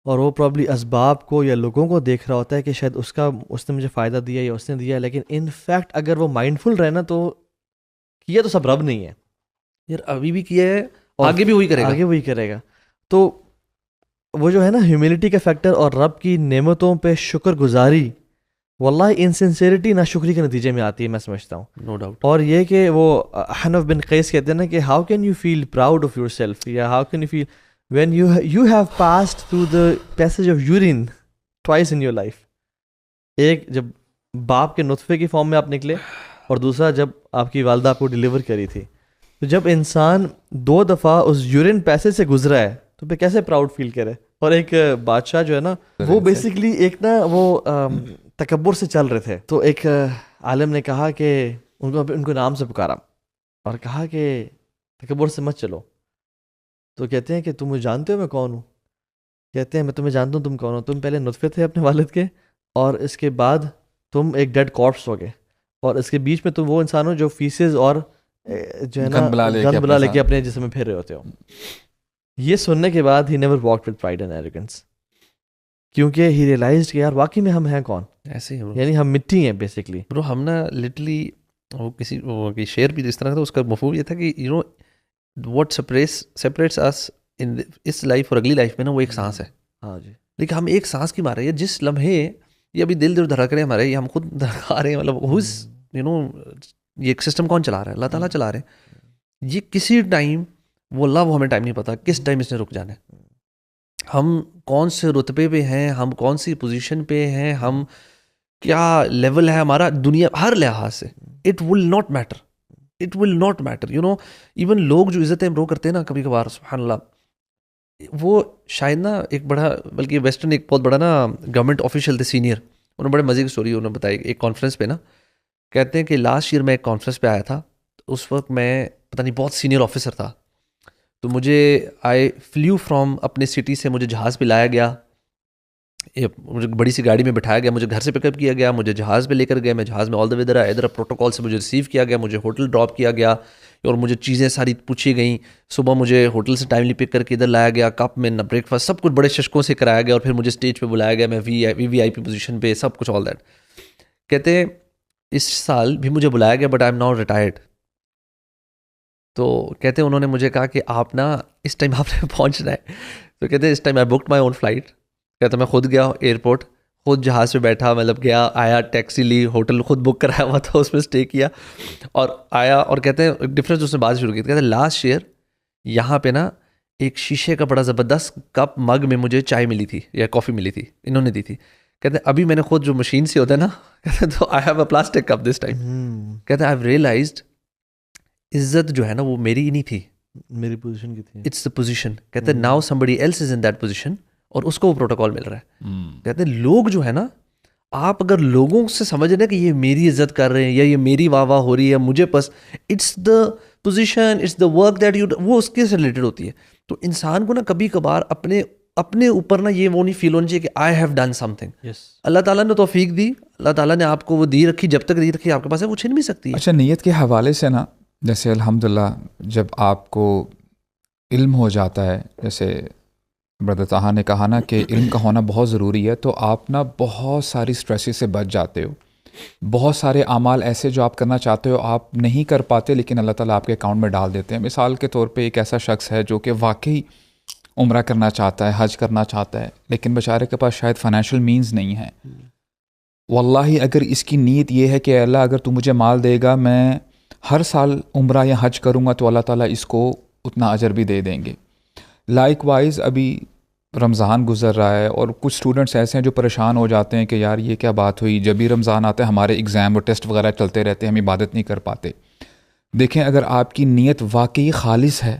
C: اور وہ پرابلی اسباب کو یا لوگوں کو دیکھ رہا ہوتا ہے کہ شاید اس نے مجھے فائدہ دیا یا اس نے دیا، لیکن ان فیکٹ اگر وہ مائنڈ فل رہے نا تو کیا تو سب رب نہیں ہے
A: یار، ابھی بھی کیا ہے، آگے بھی وہی کرے گا،
C: آگے وہی کرے گا. تو وہ جو ہے نا ہیوملٹی کا فیکٹر اور رب کی نعمتوں پہ شکر گزاری واللہ انسنسیریٹی ناشکری کے نتیجے میں آتی ہے میں سمجھتا ہوں.
A: No doubt.
C: اور یہ کہ وہ حنف بن قیس کہتے ہیں نا کہ how can you feel proud of yourself یا how can you feel when you have passed through the passage of urine twice in your life. ایک جب باپ کے نطفے کی فارم میں آپ نکلے اور دوسرا جب آپ کی والدہ آپ کو ڈیلیور کری تھی. تو جب انسان 2 دفعہ اس یورین پیسے سے گزرا ہے تو پھر کیسے پراؤڈ فیل کرے. اور ایک بادشاہ جو ہے نا وہ بیسکلی ایک نا وہ تکبر سے چل رہے تھے. تو ایک عالم نے کہا کہ ان کو نام سے پکارا اور کہا کہ تکبر سے مت چلو. تو کہتے ہیں کہ تم مجھے جانتے ہو میں کون ہوں؟ کہتے ہیں میں تمہیں جانتا ہوں تم کون ہو. تم پہلے نطفے تھے اپنے والد کے اور اس کے بعد تم ایک ڈیڈ کارپس ہو گئے اور اس کے بیچ میں تم وہ انسان ہو جو فیسز اور جو ہے نا گند بلا لے کے اپنے جسم میں پھیر رہے ہوتے ہو. یہ سننے کے بعد he never walked with pride and arrogance کیونکہ ہی ریئلائزڈ کہ یار واقعی میں ہم ہیں کون.
A: ایسے ہی
C: یعنی ہم مٹی ہیں بیسکلی.
A: برو ہم نا لٹرلی وہ کسی شعر بھی اس طرح تھا, اس کا مفہوم یہ تھا کہ you know what separates us in اس لائف اور اگلی لائف میں نا وہ ایک سانس ہے.
C: ہاں جی.
A: لیکن ہم ایک سانس کی مارے ہیں جس لمحے یہ ابھی دل دھڑک رہے ہیں ہمارے, یہ ہم خود دھڑکا رہے ہیں, مطلب ہوز یو نو یہ ایک سسٹم کون چلا رہا ہے؟ اللہ تعالیٰ چلا رہے ہیں. یہ کسی ٹائم وہ اللہ وہ ہمیں ٹائم نہیں پتا کس ٹائم اس نے رک جانا ہے. ہم کون سے رتبے پہ ہیں, ہم کون سی پوزیشن پہ ہیں, ہم کیا لیول ہے ہمارا دنیا ہر لحاظ سے. It will not matter you know. Even لوگ جو عزت امرو کرتے ہیں نا کبھی کبھار سبحان اللہ, وہ شاید نا ایک بڑا بلکہ ویسٹرن ایک بہت بڑا نا گورنمنٹ آفیشیل تھے سینئر, انہوں نے بڑے مزے کی اسٹوری انہوں نے بتائی ایک کانفرنس پہ نا. کہتے ہیں کہ لاسٹ ایئر میں ایک کانفرنس پہ آیا تھا, اس وقت میں پتہ نہیں بہت سینئر آفیسر تھا, تو مجھے آئی فلیو فرام اپنے سٹی سے مجھے جہاز پہ لایا گیا, مجھے بڑی سی گاڑی میں بٹھایا گیا, مجھے گھر سے پک اپ کیا گیا, مجھے جہاز پہ لے کر گئے, میں جہاز میں آل دا وے ادھر پروٹوکال سے مجھے ریسیو کیا گیا, مجھے ہوٹل ڈراپ کیا گیا اور مجھے چیزیں ساری پوچھی گئیں. صبح مجھے ہوٹل سے ٹائملی پک کر کے ادھر لایا گیا, کپ میں نہ بریک فاسٹ سب کچھ بڑے ششکوں سے کرایا گیا, اور پھر مجھے اسٹیج پہ بلایا گیا, میں وی آئی پی پوزیشن پہ, سب کچھ آل دیٹ. کہتے اس سال بھی مجھے بلایا گیا but I am now retired. تو کہتے انہوں نے مجھے کہا کہ آپ نا اس ٹائم آپ نے پہنچنا ہے. تو کہتے اس time I booked my own flight. کہتا میں خود گیا ایئرپورٹ, خود جہاز پہ بیٹھا, مطلب گیا آیا, ٹیکسی لی, ہوٹل خود بک کرایا ہوا تھا, اس میں اسٹے کیا اور آیا. اور کہتے ہیں ایک ڈفرینس اس نے بات شروع کی, کہتے ہیں لاسٹ ایئر یہاں پہ نا ایک شیشے کا بڑا زبردست کپ مگ میں مجھے چائے ملی تھی یا کافی ملی تھی, انہوں نے دی تھی. کہتے ہیں ابھی میں نے خود جو مشین سے ہوتا ہے نا, کہتے ہیں تو I have a plastic cup this time. کہتے ہیں آئی ہیو ریئلائزڈ عزت جو ہے نا وہ میری ہی نہیں تھی,
C: میری پوزیشن کی تھی.
A: It's the position. کہتے ہیں now somebody else is in that position اور اس کو وہ پروٹوکال مل رہا ہے. کہتے ہیں لوگ جو ہے نا, آپ اگر لوگوں سے سمجھ رہے ہیں کہ یہ میری عزت کر رہے ہیں یا یہ میری واہ واہ ہو رہی ہے مجھے پس, it's the position, it's the work that you, وہ اس کے سے ریلیٹڈ ہوتی ہے. تو انسان کو نا کبھی کبھار اپنے اوپر نا یہ وہ نہیں فیل ہونی چاہیے کہ I have done something. Allah تعالیٰ نے توفیق دی, اللہ تعالیٰ نے آپ کو وہ دی رکھی, جب تک دی رکھی آپ کے پاس ہے وہ چھن بھی سکتی ہے.
B: اچھا, نیت کے حوالے سے نا جیسے الحمدللہ جب آپ کو علم ہو جاتا ہے, جیسے بردر طاہا نے کہا نا کہ علم کا ہونا بہت ضروری ہے, تو آپ نا بہت ساری اسٹریسز سے بچ جاتے ہو. بہت سارے اعمال ایسے جو آپ کرنا چاہتے ہو آپ نہیں کر پاتے, لیکن اللہ تعالیٰ آپ کے اکاؤنٹ میں ڈال دیتے ہیں. مثال کے طور پہ ایک ایسا شخص ہے جو کہ واقعی عمرہ کرنا چاہتا ہے, حج کرنا چاہتا ہے, لیکن بیچارے کے پاس شاید فائنینشیل مینز نہیں ہے. واللہ اگر اس کی نیت یہ ہے کہ اللہ اگر تو مجھے مال دے گا میں ہر سال عمرہ یا حج کروں گا, تو اللہ تعالیٰ اس کو اتنا اجر بھی دے دیں گے. لائک وائز ابھی رمضان گزر رہا ہے اور کچھ اسٹوڈنٹس ایسے ہیں جو پریشان ہو جاتے ہیں کہ یار یہ کیا بات ہوئی, جب بھی رمضان آتا ہے ہمارے ایگزام اور ٹیسٹ وغیرہ چلتے رہتے ہیں, ہم عبادت نہیں کر پاتے. دیکھیں اگر آپ کی نیت واقعی خالص ہے,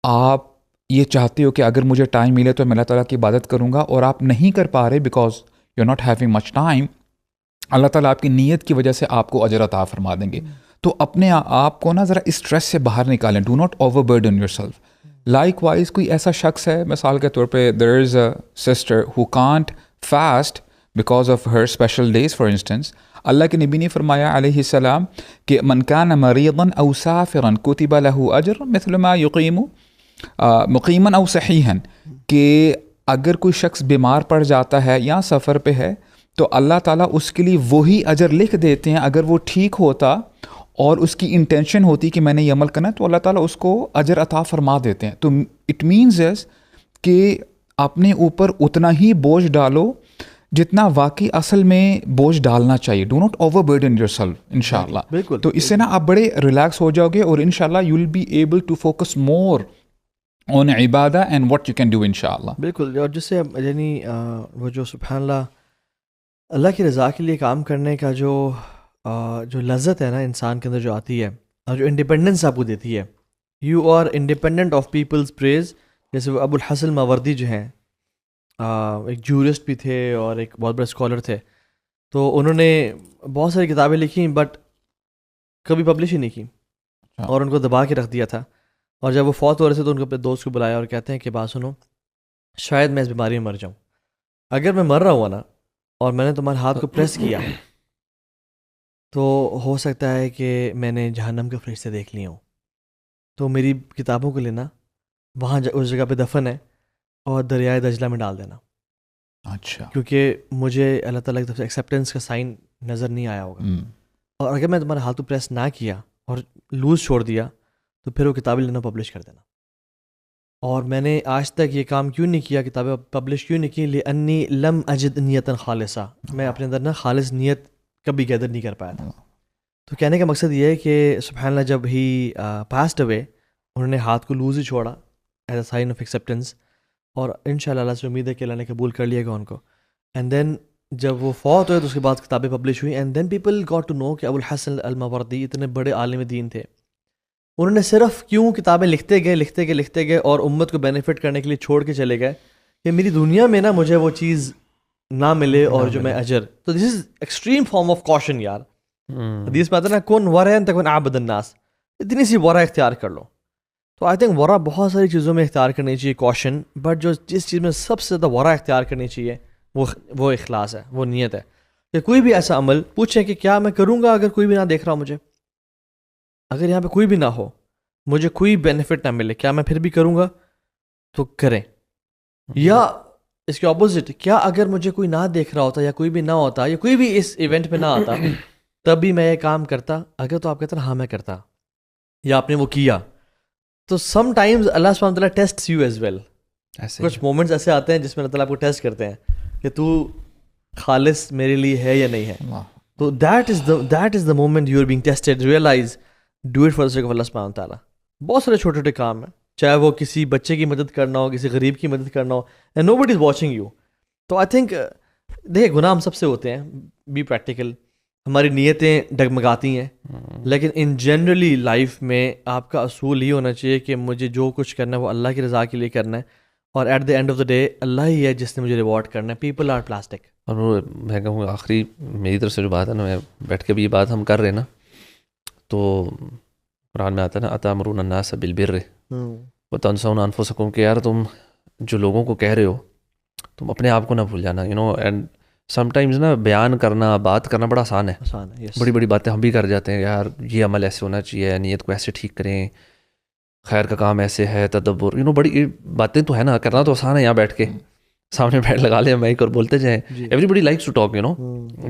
B: آپ یہ چاہتے ہو کہ اگر مجھے ٹائم ملے تو میں اللہ تعالیٰ کی عبادت کروں گا, اور آپ نہیں کر پا رہے because you not having much time, Allah تعالیٰ آپ کی نیت کی وجہ سے آپ کو اجر عطا فرما دیں گے. تو اپنے آپ کو نا ذرا اسٹریس سے باہر نکالیں, do not overburden yourself. Likewise کوئی ایسا شخص ہے, مثال کے طور پہ there is a sister who can't fast because of her special days. For instance Allah کے نبی نے فرمایا علیہ السلام کہ من کان مریضا او سافرا کتب له اجر مثل ما یقیم مقیما او صحیحا, کہ اگر کوئی شخص بیمار پڑ جاتا ہے یا سفر پہ ہے تو اللہ تعالیٰ اس کے لیے وہی اجر لکھ دیتے ہیں. اگر وہ ٹھیک ہوتا اور اس کی انٹینشن ہوتی کہ میں نے یہ عمل کرنا, تو اللہ تعالیٰ اس کو اجر عطا فرما دیتے ہیں. تو اٹ مینز از کہ اپنے اوپر اتنا ہی بوجھ ڈالو جتنا واقعی اصل میں بوجھ ڈالنا چاہیے. Do not overburden your self انشاءاللہ.
C: بالکل.
B: تو اس سے نا آپ بڑے ریلیکس ہو جاؤ گے اور انشاءاللہ you will be able to focus more on عبادہ and what you can do انشاءاللہ.
C: بالکل. اور جس سے یعنی وہ جو سبحان اللہ کی رضا کے لیے کام کرنے کا جو لذت ہے نا انسان کے اندر جو آتی ہے اور جو انڈیپینڈنس آپ کو دیتی ہے, you are independent of people's praise. جیسے وہ ابو الحسن ماوردی جو ہیں ایک جورسٹ بھی تھے اور ایک بہت بڑے اسکالر تھے, تو انہوں نے بہت ساری کتابیں لکھی بٹ کبھی پبلش ہی نہیں کی اور ان کو دبا کے رکھ دیا تھا. اور جب وہ فوت ہو رہے تھے تو ان کو اپنے دوست کو بلایا اور کہتے ہیں کہ بات سنو, شاید میں اس بیماری میں مر جاؤں, اگر میں مر رہا ہوا نا اور میں نے تمہارے ہاتھ کو پریس کیا تو ہو سکتا ہے کہ میں نے جہنم کے فرشتے دیکھ لیے ہوں, تو میری کتابوں کو لینا وہاں اس جگہ پہ دفن ہے اور دریائے دجلہ میں ڈال دینا.
B: اچھا.
C: کیونکہ مجھے اللہ تعالیٰ کی طرف سے ایکسیپٹنس کا سائن نظر نہیں آیا ہوگا, اور اگر میں تمہارے ہاتھ کو پریس نہ کیا اور لوز چھوڑ دیا تو پھر وہ کتابیں لینا پبلش کر دینا. اور میں نے آج تک یہ کام کیوں نہیں کیا, کتابیں پبلش کیوں نہیں کی, لأنی لم اجد نیتا خالصہ, میں اپنے اندر نا خالص نیت کبھی گیدر نہیں کر پایا تھا. تو کہنے کا مقصد یہ ہے کہ سبحان اللہ جب ہی پاسڈ اوے انہوں نے ہاتھ کو لوز ہی چھوڑا as a sign of acceptance, اور انشاءاللہ اللہ سے امید ہے کہ اللہ نے قبول کر لیا گا ان کو. اینڈ دین جب وہ فوت ہوئے تو اس کے بعد کتابیں پبلش ہوئی, and then people got to know کہ ابو الحسن الماوردی اتنے بڑے عالم دین تھے. انہوں نے صرف کیوں کتابیں لکھتے گئے اور امت کو بینیفٹ کرنے کے لیے چھوڑ کے چلے گئے کہ میری دنیا میں نا مجھے وہ چیز نہ ملے اور جو میں اجر. تو دس از ایکسٹریم فارم آف کوشن یار. حدیث میں آتا ہے نا کون ورعن تکن عبد الناس, اتنی سی ورع اختیار کر لو. تو آئی تھنک ورع بہت ساری چیزوں میں اختیار کرنی چاہیے کوشن, بٹ جس چیز میں سب سے زیادہ ورع اختیار کرنی چاہیے وہ اخلاص ہے, وہ نیت ہے. کہ کوئی بھی ایسا عمل پوچھیں کہ کیا میں کروں گا اگر کوئی بھی نہ دیکھ رہا ہو مجھے, اگر یہاں پہ کوئی بھی نہ ہو, مجھے کوئی بینیفٹ نہ ملے, کیا میں پھر بھی کروں گا؟ تو کریں. یا اس کے اپوزٹ, کیا اگر مجھے کوئی نہ دیکھ رہا ہوتا یا کوئی بھی نہ ہوتا یا کوئی بھی اس ایونٹ پہ نہ آتا تب بھی میں یہ کام کرتا؟ اگر تو آپ کہتے ہیں ہاں میں کرتا, یا آپ نے وہ کیا, تو سم ٹائمز اللہ سبحانہ وتعالیٰ ٹیسٹس یو ایز ویل. کچھ مومنٹس ایسے آتے ہیں جس میں اللہ تعالیٰ آپ کو ٹیسٹ کرتے ہیں کہ تو خالص میرے لیے ہے یا نہیں ہے. تو that is the moment you are being tested. Realize, do it for the sake of Allah سبحانہ وتعالیٰ. بہت سارے چھوٹے چھوٹے کام ہیں, چاہے وہ کسی بچے کی مدد کرنا ہو, کسی غریب کی مدد کرنا ہو, and nobody is watching you. تو آئی تھنک دیکھیں گناہ ہم سب سے ہوتے ہیں, بی پریکٹیکل, ہماری نیتیں ڈگمگاتی ہیں, لیکن ان جنرلی لائف میں آپ کا اصول یہ ہونا چاہیے کہ مجھے جو کچھ کرنا ہے وہ اللہ کی رضا کے لیے کرنا ہے, اور at the end of the day Allah ہی ہے جس نے مجھے ریوارڈ کرنا ہے. People are plastic.
A: اور وہ میں کہوں گا آخری میری طرف سے جو بات ہے نا, میں بیٹھ کے بھی یہ بات ہم کر رہے ہیں نا, تو قرآن میں آتا ہے نا اتامرون الناس بالبر وتنسون انفسکم, کہ یار تم جو لوگوں کو کہہ رہے ہو تم اپنے آپ کو نہ بھول جانا. اینڈ سم ٹائمز نا بیان کرنا, بات کرنا بڑا آسان ہے. بڑی بڑی باتیں ہم بھی کر جاتے ہیں, یار یہ عمل ایسے ہونا چاہیے, نیت کو ایسے ٹھیک کریں, خیر کا کام ایسے ہے, تدبر, بڑی باتیں تو ہے نا, کرنا تو آسان ہے. یہاں بیٹھ کے سامنے بیٹھ لگا لیں مائک اور بولتے جائیں. Everybody likes to talk,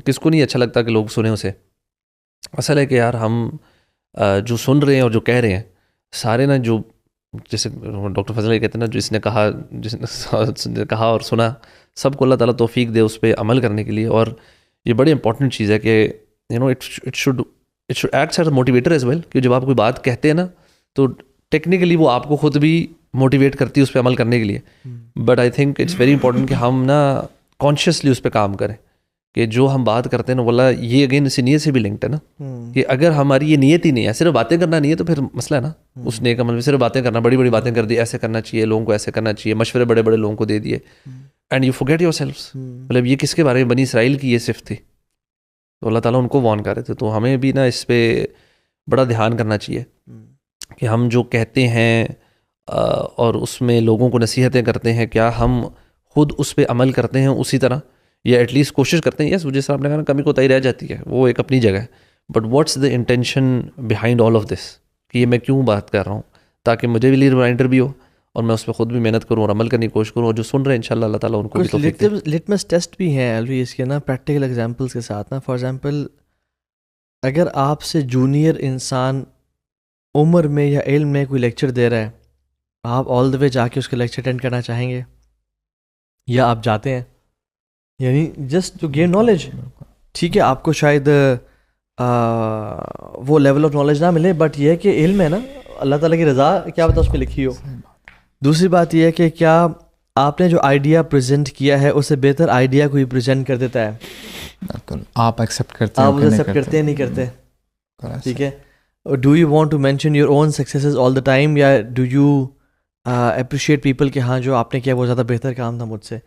A: کس کو نہیں اچھا لگتا کہ لوگ سنیں اسے. اصل ہے کہ یار ہم جو سن رہے ہیں اور جو کہہ رہے ہیں سارے نا, جو جیسے ڈاکٹر فضل کہتے ہیں نا, جس نے کہا اور سنا, سب کو اللہ تعالیٰ توفیق دے اس پہ عمل کرنے کے لیے. اور یہ بڑی امپورٹنٹ چیز ہے کہ it should act as a motivator as well, کہ جب آپ کوئی بات کہتے ہیں نا تو ٹیکنیکلی وہ آپ کو خود بھی موٹیویٹ کرتی ہے اس پہ عمل کرنے کے لیے. But I think it's very important کہ ہم نا کانشیسلی اس پہ کام کریں, کہ جو ہم بات کرتے ہیں نا واللہ یہ اگین اسی نیت سے بھی لنکڈ ہے نا, کہ اگر ہماری یہ نیت ہی نہیں ہے, صرف باتیں کرنا نہیں ہے, تو پھر مسئلہ ہے نا اس نیک عمل میں. صرف باتیں کرنا, بڑی بڑی باتیں کر دی, ایسے کرنا چاہیے, لوگوں کو ایسے کرنا چاہیے, مشورے بڑے بڑے لوگوں کو دے دیے, اینڈ یو فورگیٹ یور سیلفس. مطلب یہ کس کے بارے میں؟ بنی اسرائیل کی یہ صفت تھی, تو اللہ تعالیٰ ان کو وارن کر رہے تھے. تو ہمیں بھی نا اس پہ بڑا دھیان کرنا چاہیے کہ ہم جو کہتے ہیں اور اس میں لوگوں کو نصیحتیں کرتے ہیں, کیا ہم خود اس پہ عمل کرتے ہیں اسی طرح, یا ایٹ لیسٹ کوشش کرتے ہیں. یس, جیسے آپ نے کہا کمی کوتاہی رہ جاتی ہے, وہ ایک اپنی جگہ ہے, but what's the intention behind all of this, کہ یہ میں کیوں بات کر رہا ہوں, تاکہ مجھے بھی ریمائنڈر بھی ہو اور میں اس پہ خود بھی محنت کروں اور عمل کرنے کی کوشش کروں, اور جو سن رہے ہیں انشاءاللہ اللہ تعالیٰ ان کو بھی توفیق دے.
C: لٹمس ٹیسٹ بھی ہیں الوی اس کے نا, پریکٹیکل ایگزامپلس کے ساتھ نا. فار ایگزامپل, اگر آپ سے جونیئر انسان عمر میں یا علم میں کوئی لیکچر دے رہا ہے آپ آل دا وے جا کے اس کا لیکچر اٹینڈ کرنا چاہیں گے یا آپ جاتے ہیں یعنی جسٹ ٹو گین نالج. ٹھیک ہے آپ کو شاید وہ لیول آف نالج نہ ملے, بٹ یہ ہے کہ علم ہے نا, اللہ تعالیٰ کی رضا کیا پتہ اس پہ لکھی ہو. دوسری بات یہ ہے کہ کیا آپ نے جو آئیڈیا پریزنٹ کیا ہے اس سے بہتر آئیڈیا کوئی پریزنٹ کر دیتا ہے,
B: بالکل آپ ایکسیپٹ کرتے ہیں,
C: آپ اسے ایکسیپٹ کرتے ہیں نہیں کرتے. ٹھیک ہے, do you want to mention your own successes all the time, یا ڈو یو اپریشیٹ پیپل کہ ہاں جو آپ نے کیا وہ زیادہ بہتر کام تھا مجھ سے.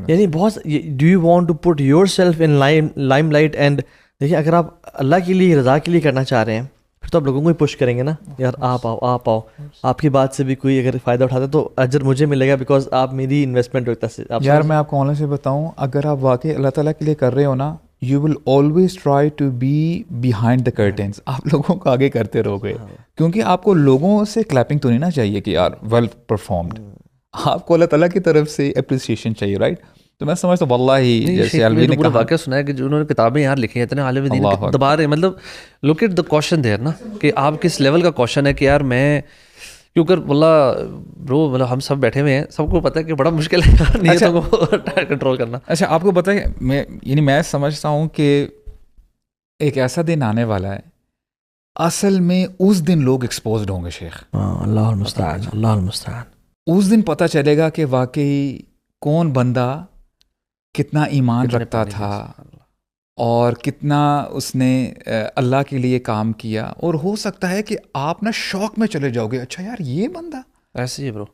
C: یعنی بہت do you want to put yourself in limelight. And دیکھیں اگر آپ اللہ کے لیے رضا کے لیے کرنا چاہ رہے ہیں پھر تو آپ لوگوں کو ہی پش کریں گے نا, یار آپ آؤ آپ آؤ, آپ کی بات سے بھی کوئی اگر فائدہ اٹھاتا ہے تو اجر مجھے ملے گا بیکاز آپ میری انویسٹمنٹ ہوتا ہے.
B: یار میں آپ کو آن لائن سے بتاؤں, اگر آپ واقعی اللہ تعالیٰ کے لیے کر رہے ہو نا, you will always try to be behind the curtains. آپ لوگوں کو آگے کرتے رہو گے کیونکہ آپ کو لوگوں سے کلیپنگ تو نہیں نا چاہیے کہ یار ویل پرفارمڈ, آپ کو اللہ تعالیٰ کی طرف سے اپریسیشن چاہیے, رائٹ. تو میں سمجھتا ہوں واللہ جیسے الوی نے
A: پورا واقعہ سنا ہے کہ جو انہوں نے کتابیں یار لکھی ہیں اتنے عالم دین دبا رہے ہیں, مطلب look at the question there نا کہ آپ کس لیول کا کوشچن ہے کہ یار میں کیونکہ واللہ برو مطلب ہم سب بیٹھے ہوئے ہیں, سب کو پتہ ہے کہ بڑا مشکل ہے نیتوں کو کنٹرول کرنا.
B: اچھا آپ کو پتہ ہے میں سمجھتا ہوں کہ ایک ایسا دن آنے والا ہے اصل میں اس دن لوگ ایکسپوزڈ ہوں گے شیخ.
C: اللہ المستعان, اللہ المستعان.
B: اس دن پتہ چلے گا کہ واقعی کون بندہ کتنا ایمان رکھتا تھا اور کتنا اس نے اللہ کے لیے کام کیا. اور ہو سکتا ہے کہ آپ نا شوق میں چلے جاؤ گے, اچھا یار یہ بندہ
A: ایسے ہی برو,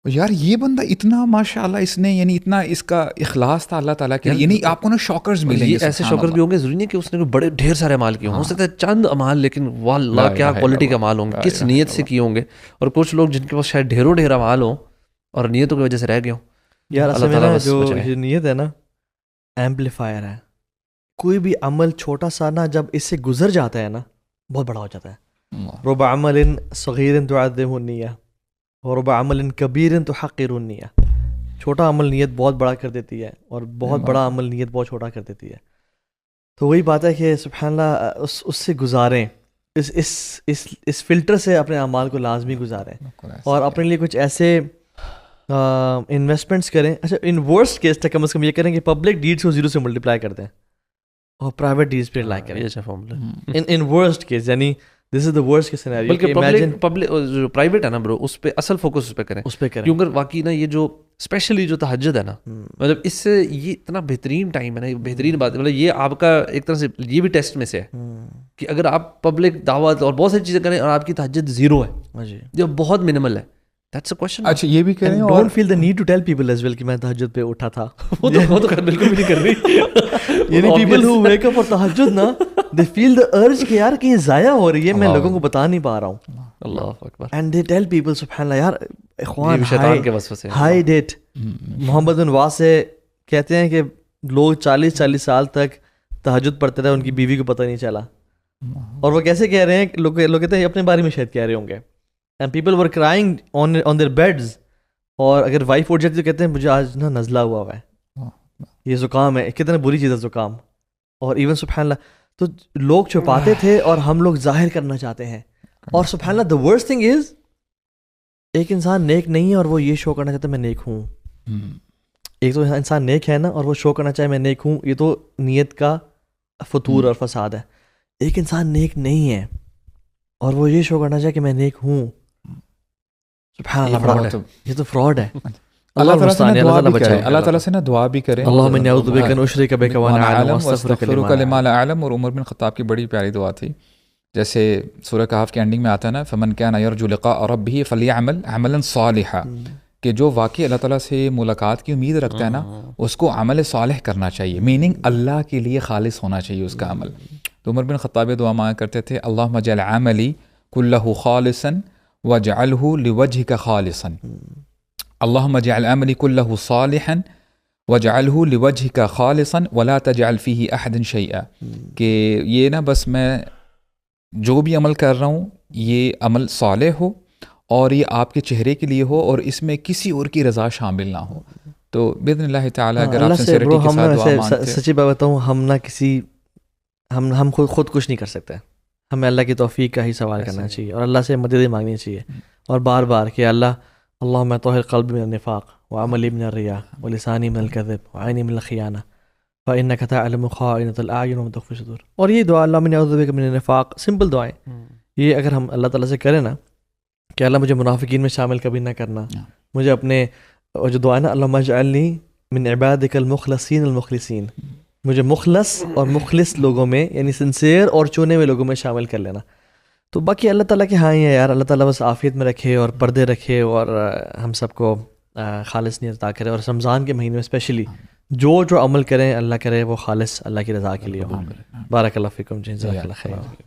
B: یار یہ بندہ اتنا ماشاء اللہ اس نے یعنی اتنا اس کا اخلاص تھا اللہ تعالیٰ کے لیے, یعنی آپ کو نا شوکرز ملیں گے.
A: ایسے شوکر بھی ہوں گے, ضروری نہیں کہ اس نے بڑے ڈھیر سارے اعمال کیے ہوں, ہو سکتا ہے چند اعمال لیکن واللہ کیا کوالٹی کے اعمال ہوں گے, کس نیت سے کیے ہوں گے. اور کچھ لوگ جن کے پاس شاید ڈھیروں ڈھیر اعمال ہوں اور نیتوں کی وجہ سے رہ گئے ہوں.
C: یار اصل میں جو نیت ہے نا ایمپلیفائر ہے. کوئی بھی عمل چھوٹا سا نا جب اس سے گزر جاتا ہے نا بہت بڑا ہو جاتا ہے. رب عمل صغیر تعظم النیہ ورب عمل کبیر تحقر النیہ. چھوٹا عمل نیت بہت بڑا کر دیتی ہے اور بہت بڑا عمل نیت بہت چھوٹا کر دیتی ہے. تو وہی بات ہے کہ سبحان اللہ اس سے گزاریں, اس فلٹر سے اپنے اعمال کو لازمی گزاریں اور اپنے لیے کچھ ایسے انویسٹمنٹس کریں. اچھا ان ورسٹ کیس تک کم از کم یہ کریں کہ پبلک ڈیڈس کو 0 سے ملٹیپلائی کر دیں اور پرائیویٹ ڈیڈس پہ لائک کریں.
A: اچھا فارمولا
C: ان ورسٹ کیس, یعنی دس از دا ورسٹ کیس سینیریو.
A: بلکہ پبلک جو پرائیویٹ ہے نا برو اس پہ اصل فوکس اس پہ کریں,
C: اس پہ کریں
A: کیونکہ واقعی نا یہ جو اسپیشلی جو تہجد ہے نا, مطلب اس سے یہ اتنا بہترین ٹائم ہے نا, بہترین بات ہے. مطلب یہ آپ کا ایک طرح سے یہ بھی ٹیسٹ میں سے ہے کہ اگر آپ پبلک دعوت اور بہت ساری چیزیں کریں اور آپ کی تہجد 0 ہے جو بہت منیمل ہے, that's a question.
B: اچھا یہ بھی کریں اور
C: don't feel the need to tell people as well کہ میں تہجد پہ اٹھا تھا.
A: وہ تو بالکل بھی نہیں کر رہی.
C: یعنی people who wake up for تہجد نا they feel the urge کہ یار کہیں ضائع ہو رہی ہے, میں لوگوں کو بتا نہیں پا رہا ہوں.
A: اللہ اکبر.
C: and they tell people سبحان اللہ یار اخوان
A: شیطان کے وسوسے سے
C: hide it. محمد بن واسع کہتے ہیں کہ لوگ 40 سال تک تہجد پڑھتے رہے, ان کی بیوی کو پتہ نہیں چلا. اور وہ کیسے کہہ رہے ہیں, لوگ کہتے ہیں اپنے بارے میں شاید کہہ رہے ہوں گے. And people were crying on their beds. اور اگر وائف اٹھ جاتی تو کہتے ہیں مجھے آج نا نزلہ ہوا ہے, یہ زکام ہے. کتنا بری چیز ہے زکام. اور ایون سبحان اللہ تو لوگ چھپاتے تھے اور ہم لوگ ظاہر کرنا چاہتے ہیں. اور سبحان اللہ the worst thing is ایک انسان نیک نہیں ہے اور وہ یہ شو کرنا چاہتا ہے میں نیک ہوں. ایک تو انسان نیک ہے نا اور وہ شو کرنا چاہے میں نیک ہوں, یہ تو نیت کا فطور اور فساد ہے. ایک انسان نیک نہیں ہے اور وہ یہ شو کرنا چاہے کہ میں نیک ہوں, سبحان اللہ, یہ تو فراڈ ہے.
B: اللہ تعالیٰ سے نا دعا بھی کریں,
C: اللہم انی اعوذ بک ان اشرک بک وانا اعلم واستغفرک
B: لما لا اعلم. اور عمر بن خطاب کی بڑی پیاری دعا تھی, جیسے سورہ کہف کے اینڈنگ میں آتا ہے نا, فمن کان یرجو لقاء ربہ فلیعمل عملا صالحا, کہ جو واقعی اللہ تعالیٰ سے ملاقات کی امید رکھتا ہے نا اس کو عمل صالح کرنا چاہیے, میننگ اللہ کے لیے خالص ہونا چاہیے اس کا عمل. تو عمر بن خطاب دعا مانگا کرتے تھے, اللہم اجعل عملی کلہ خالصا وجعلہ لوجہک خالصا, اللہم اجعل عملی کلہ صالحا وجعلہ لوجہک خالصا ولا تجعل فیہ احد شیئا, کہ یہ نا بس میں جو بھی عمل کر رہا ہوں یہ عمل صالح ہو اور یہ آپ کے چہرے کے لیے ہو اور اس میں کسی اور کی رضا شامل نہ ہو. تو باذن اللہ تعالیٰ اگر آپ سنسیریٹی کے ساتھ دعا مانگتے ہیں,
C: سچی بات بتاؤں, ہم نہ کسی ہم خود کچھ نہیں کر سکتے. ہمیں اللہ کی توفیق کا ہی سوال کرنا چاہیے اور اللہ سے مدد مانگنی چاہیے اور بار بار کہ اللہ اللهم طهر قلبي من النفاق وعملي من الرياء ولساني من الكذب وعيني من الخيانة فإنك تعلم خائنة الأعين وما تخفي الصدور. اور یہ دعا اللهم إني أعوذ بك من النفاق، سمپل دعائیں. یہ اگر ہم اللہ تعالیٰ سے کریں نا کہ اللہ مجھے منافقین میں شامل کبھی نہ کرنا، مجھے اپنے جو دعا ہے نا اللهم اجعلنی من عبادك المخلصین المخلصین، مجھے مخلص اور مخلص لوگوں میں یعنی سنسیئر اور چنے ہوئے لوگوں میں شامل کر لینا. تو باقی اللہ تعالیٰ کے ہاں ہی ہے یار، اللہ تعالیٰ بس عافیت میں رکھے اور پردے رکھے اور ہم سب کو خالص نیت عطا کرے. اور رمضان کے مہینے میں اسپیشلی جو عمل کریں اللہ کرے وہ خالص اللہ کی رضا کے لیے ہو. بارک اللہ فیکم، جزاک اللہ خیر.